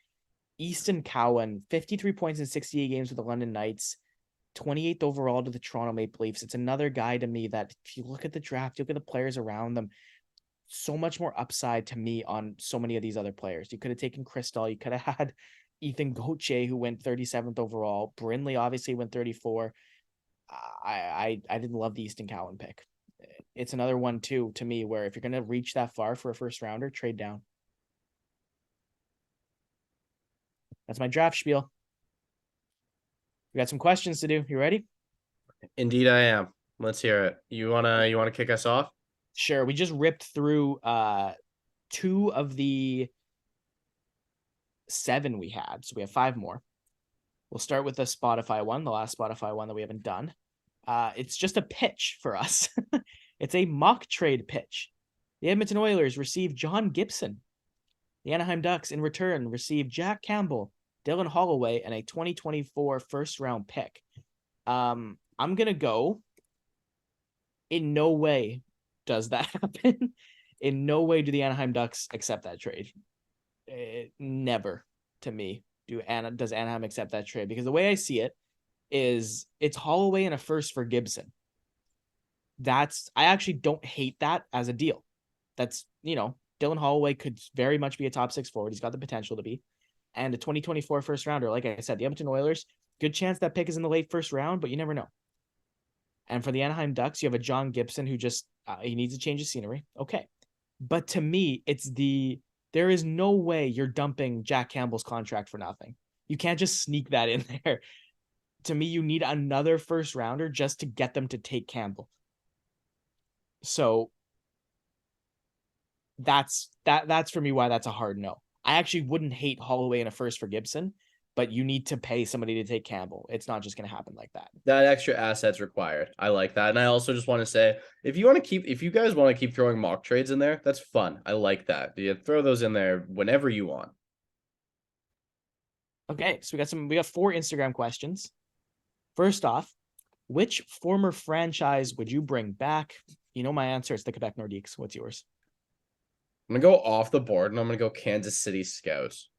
S2: Easton Cowan, 53 points in 68 games with the London Knights, 28th overall to the Toronto Maple Leafs. It's another guy to me that if you look at the draft, you look at the players around them, so much more upside to me on so many of these other players. You could have taken Crystal. You could have had Ethan Gauthier, who went 37th overall. Brindley obviously went 34. I didn't love the Easton Cowan pick. It's another one too, to me, where if you're going to reach that far for a first rounder, trade down. That's my draft spiel. We got some questions to do. You ready?
S1: Indeed, I am. Let's hear it. You wanna kick us off?
S2: Sure. We just ripped through 2 of the 7 we had, so we have 5 more. We'll start with the Spotify one, the last Spotify one that we haven't done. It's just a pitch for us. It's a mock trade pitch. The Edmonton Oilers received John Gibson. The Anaheim Ducks, in return, received Jack Campbell, Dylan Holloway, and a 2024 first-round pick. I'm going to go, in no way does that happen. In no way do the Anaheim Ducks accept that trade. Never, to me, does Anaheim accept that trade. Because the way I see it is it's Holloway and a first for Gibson. I actually don't hate that as a deal. That's, Dylan Holloway could very much be a top 6 forward. He's got the potential to be. And a 2024 first rounder, like I said, the Edmonton Oilers, good chance that pick is in the late first round, but you never know. And for the Anaheim Ducks, you have a John Gibson who just, he needs a change of scenery. Okay. But to me, there is no way you're dumping Jack Campbell's contract for nothing. You can't just sneak that in there. To me, you need another first rounder just to get them to take Campbell. So that's for me why that's a hard no. I actually wouldn't hate Holloway in a first for Gibson, but you need to pay somebody to take Campbell. It's not just going to happen like that.
S1: That extra asset's required. I like that. And I also just want to say, if you guys want to keep throwing mock trades in there, that's fun. I like that. You throw those in there whenever you want.
S2: Okay, so we got 4 Instagram questions. First off, which former franchise would you bring back? You know my answer. It's the Quebec Nordiques. What's yours?
S1: I'm going to go off the board and I'm going to go Kansas City Scouts.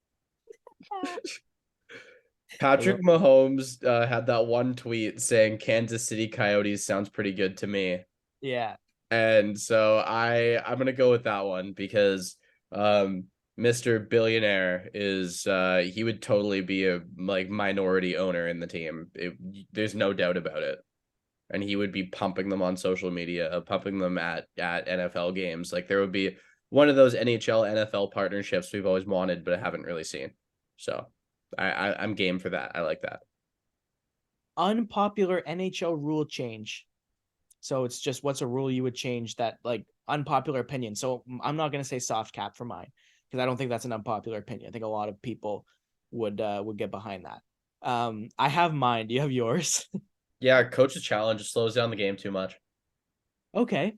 S1: Patrick Mahomes had that one tweet saying Kansas City Coyotes sounds pretty good to me.
S2: Yeah.
S1: And so I'm going to go with that one because Mr. Billionaire is he would totally be a minority owner in the team. There's no doubt about it. And he would be pumping them on social media, pumping them at NFL games. Like there would be one of those NHL NFL partnerships we've always wanted, but I haven't really seen. So I'm game for that. I like that.
S2: Unpopular NHL rule change. So it's just what's a rule you would change that unpopular opinion. So I'm not going to say soft cap for mine because I don't think that's an unpopular opinion. I think a lot of people would get behind that. I have mine. Do you have yours?
S1: Yeah, coach's challenge slows down the game too much.
S2: Okay,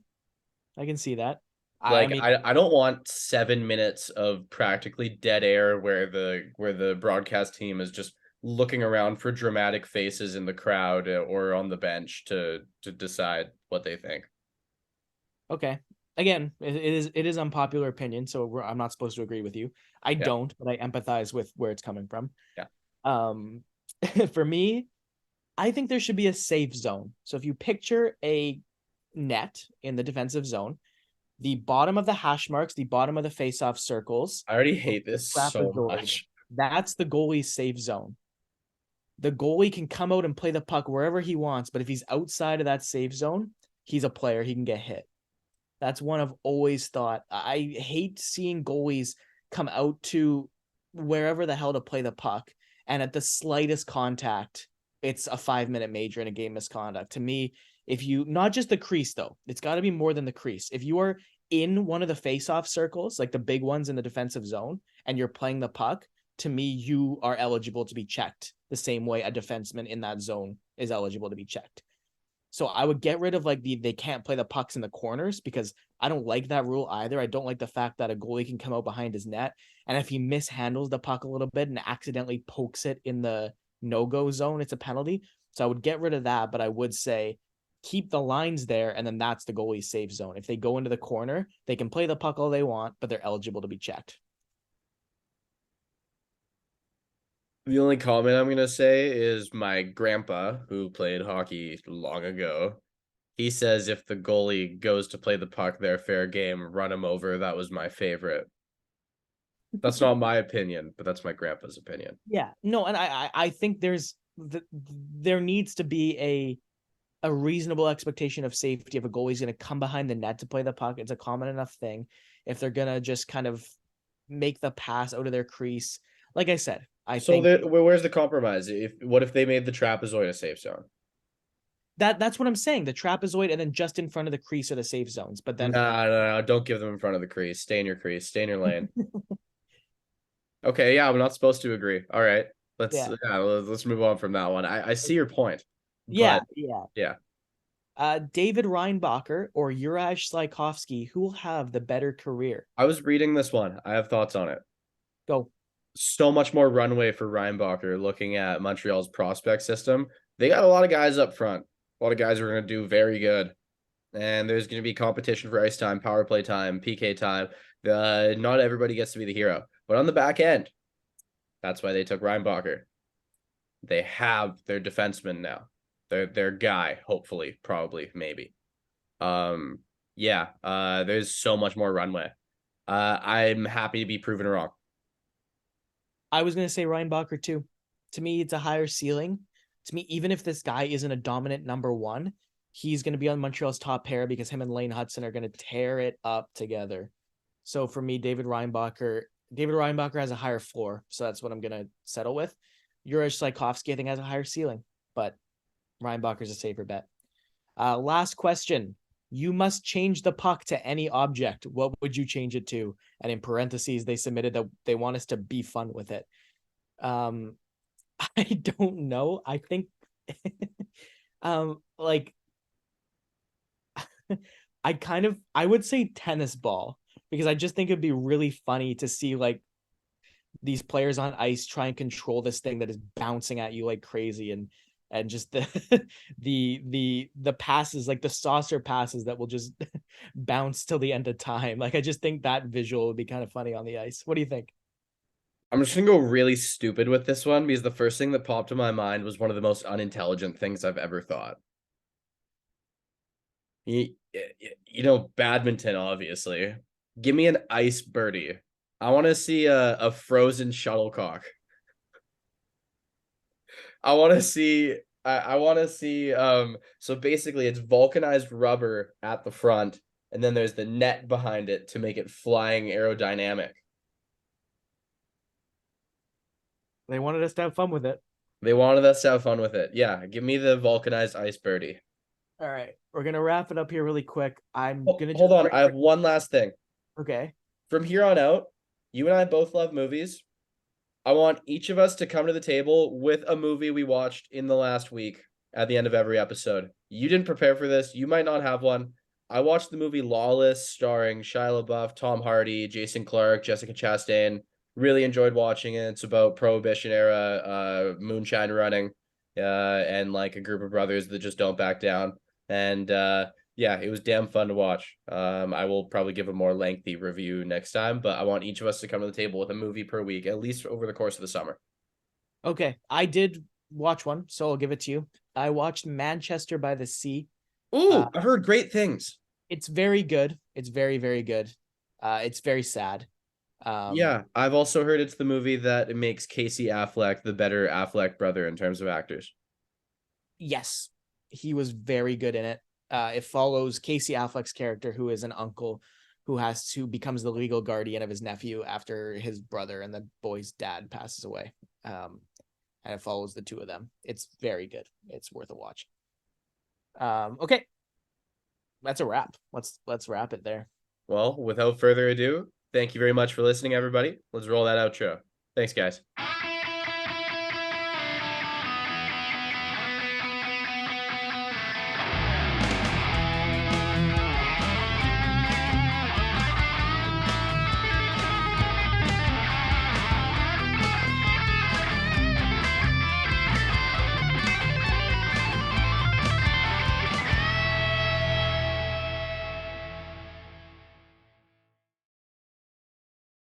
S2: I can see that. I
S1: Like
S2: mean,
S1: I don't want 7 minutes of practically dead air where the broadcast team is just looking around for dramatic faces in the crowd or on the bench to decide what they think.
S2: okay. Again, it is unpopular opinion, so I'm not supposed to agree with you. I
S1: Yeah,
S2: don't, but I empathize with where it's coming from.
S1: yeah.
S2: Um, for me, I think there should be a safe zone. So if you picture a net in the defensive zone, the bottom of the hash marks, the bottom of the face-off circles,
S1: I already
S2: the
S1: hate this so
S2: trapezoid,
S1: much.
S2: that's the goalie's safe zone. The goalie can come out and play the puck wherever he wants, but if he's outside of that safe zone, he's a player. He can get hit. That's one I've always thought. I hate seeing goalies come out to wherever the hell to play the puck, and at the slightest contact, it's a 5-minute major and a game misconduct. To me, if you not just the crease though, it's got to be more than the crease. If you are in one of the face-off circles, like the big ones in the defensive zone, and you're playing the puck, to me, you are eligible to be checked the same way a defenseman in that zone is eligible to be checked. So I would get rid of like they can't play the pucks in the corners because I don't like that rule either. I don't like the fact that a goalie can come out behind his net, and if he mishandles the puck a little bit and accidentally pokes it in the no-go zone, it's a penalty. So I would get rid of that, but I would say keep the lines there, and then that's the goalie's safe zone. If they go into the corner, they can play the puck all they want, but they're eligible to be checked.
S1: The only comment I'm gonna say is my grandpa, who played hockey long ago. He says if the goalie goes to play the puck, they're fair game. Run him over. That was my favorite. That's not my opinion, but that's my grandpa's opinion.
S2: Yeah, no, and I think there needs to be a reasonable expectation of safety if a goalie's going to come behind the net to play the puck. It's a common enough thing. If they're going to just kind of make the pass out of their crease, like I said, I
S1: So
S2: think
S1: where's the compromise? If what if they made the trapezoid a safe zone?
S2: that's what I'm saying. The trapezoid and then just in front of the crease are the safe zones. But then
S1: Nah, no, don't give them in front of the crease. Stay in your crease. Stay in your lane. Okay, yeah, I'm not supposed to agree. All right,
S2: yeah,
S1: let's move on from that one. I see your point,
S2: yeah,
S1: but
S2: yeah.
S1: yeah,
S2: David Reinbacher or Juraj Slykovsky, who will have the better career?
S1: I was reading this one. I have thoughts on it.
S2: Go.
S1: So much more runway for Reinbacher looking at Montreal's prospect system. They got a lot of guys up front. A lot of guys are going to do very good. And there's going to be competition for ice time, power play time, PK time. Not everybody gets to be the hero. But on the back end, that's why they took Reinbacher. They have their defenseman now. Their guy, hopefully, probably, maybe. Um, yeah, there's so much more runway. I'm happy to be proven wrong.
S2: I was going to say Reinbacher too. To me, it's a higher ceiling. To me, even if this guy isn't a dominant number one, he's going to be on Montreal's top pair because him and Lane Hudson are going to tear it up together. So for me, David Reinbacher has a higher floor. So that's what I'm going to settle with. Juraj Slykovsky, I think, has a higher ceiling, but Reinbacher's a safer bet. Last question. You must change the puck to any object. What would you change it to? And in parentheses, they submitted that they want us to be fun with it. Um, I don't know. I think, like, I would say tennis ball because I just think it'd be really funny to see like these players on ice try and control this thing that is bouncing at you like crazy and just the passes like the saucer passes that will just bounce till the end of time. Like I just think that visual would be kind of funny on the ice. What do you think?
S1: I'm just gonna go really stupid with this one because the first thing that popped in my mind was one of the most unintelligent things I've ever thought. You, you know, badminton, obviously. Give me an ice birdie. I want to see a frozen shuttlecock. I want to see so basically it's vulcanized rubber at the front and then there's the net behind it to make it flying aerodynamic.
S2: They wanted us to have fun with it.
S1: They wanted us to have fun with it. Yeah, give me the vulcanized ice birdie.
S2: All right, we're gonna wrap it up here really quick. I'm
S1: Oh,
S2: gonna just
S1: hold on, I have one last thing.
S2: okay.
S1: From here on out, you and I both love movies. I want each of us to come to the table with a movie we watched in the last week at the end of every episode. You didn't prepare for this. You might not have one. I watched the movie Lawless, starring Shia LaBeouf, Tom Hardy, Jason Clarke, Jessica Chastain. Really enjoyed watching it. It's about Prohibition era moonshine running, and like a group of brothers that just don't back down. And yeah, it was damn fun to watch. I will probably give a more lengthy review next time, but I want each of us to come to the table with a movie per week, at least over the course of the summer.
S2: Okay, I did watch one, so I'll give it to you. I watched Manchester by the Sea.
S1: Ooh, I've heard great things.
S2: It's very good. It's very, very good. It's very sad.
S1: Yeah, I've also heard it's the movie that makes Casey Affleck the better Affleck brother in terms of actors.
S2: Yes, he was very good in it. It follows Casey Affleck's character, who is an uncle who becomes the legal guardian of his nephew after his brother and the boy's dad passes away. And it follows the two of them. It's very good. It's worth a watch. Okay, that's a wrap. Let's wrap it there.
S1: Well, without further ado, thank you very much for listening, everybody. Let's roll that outro. Thanks, guys.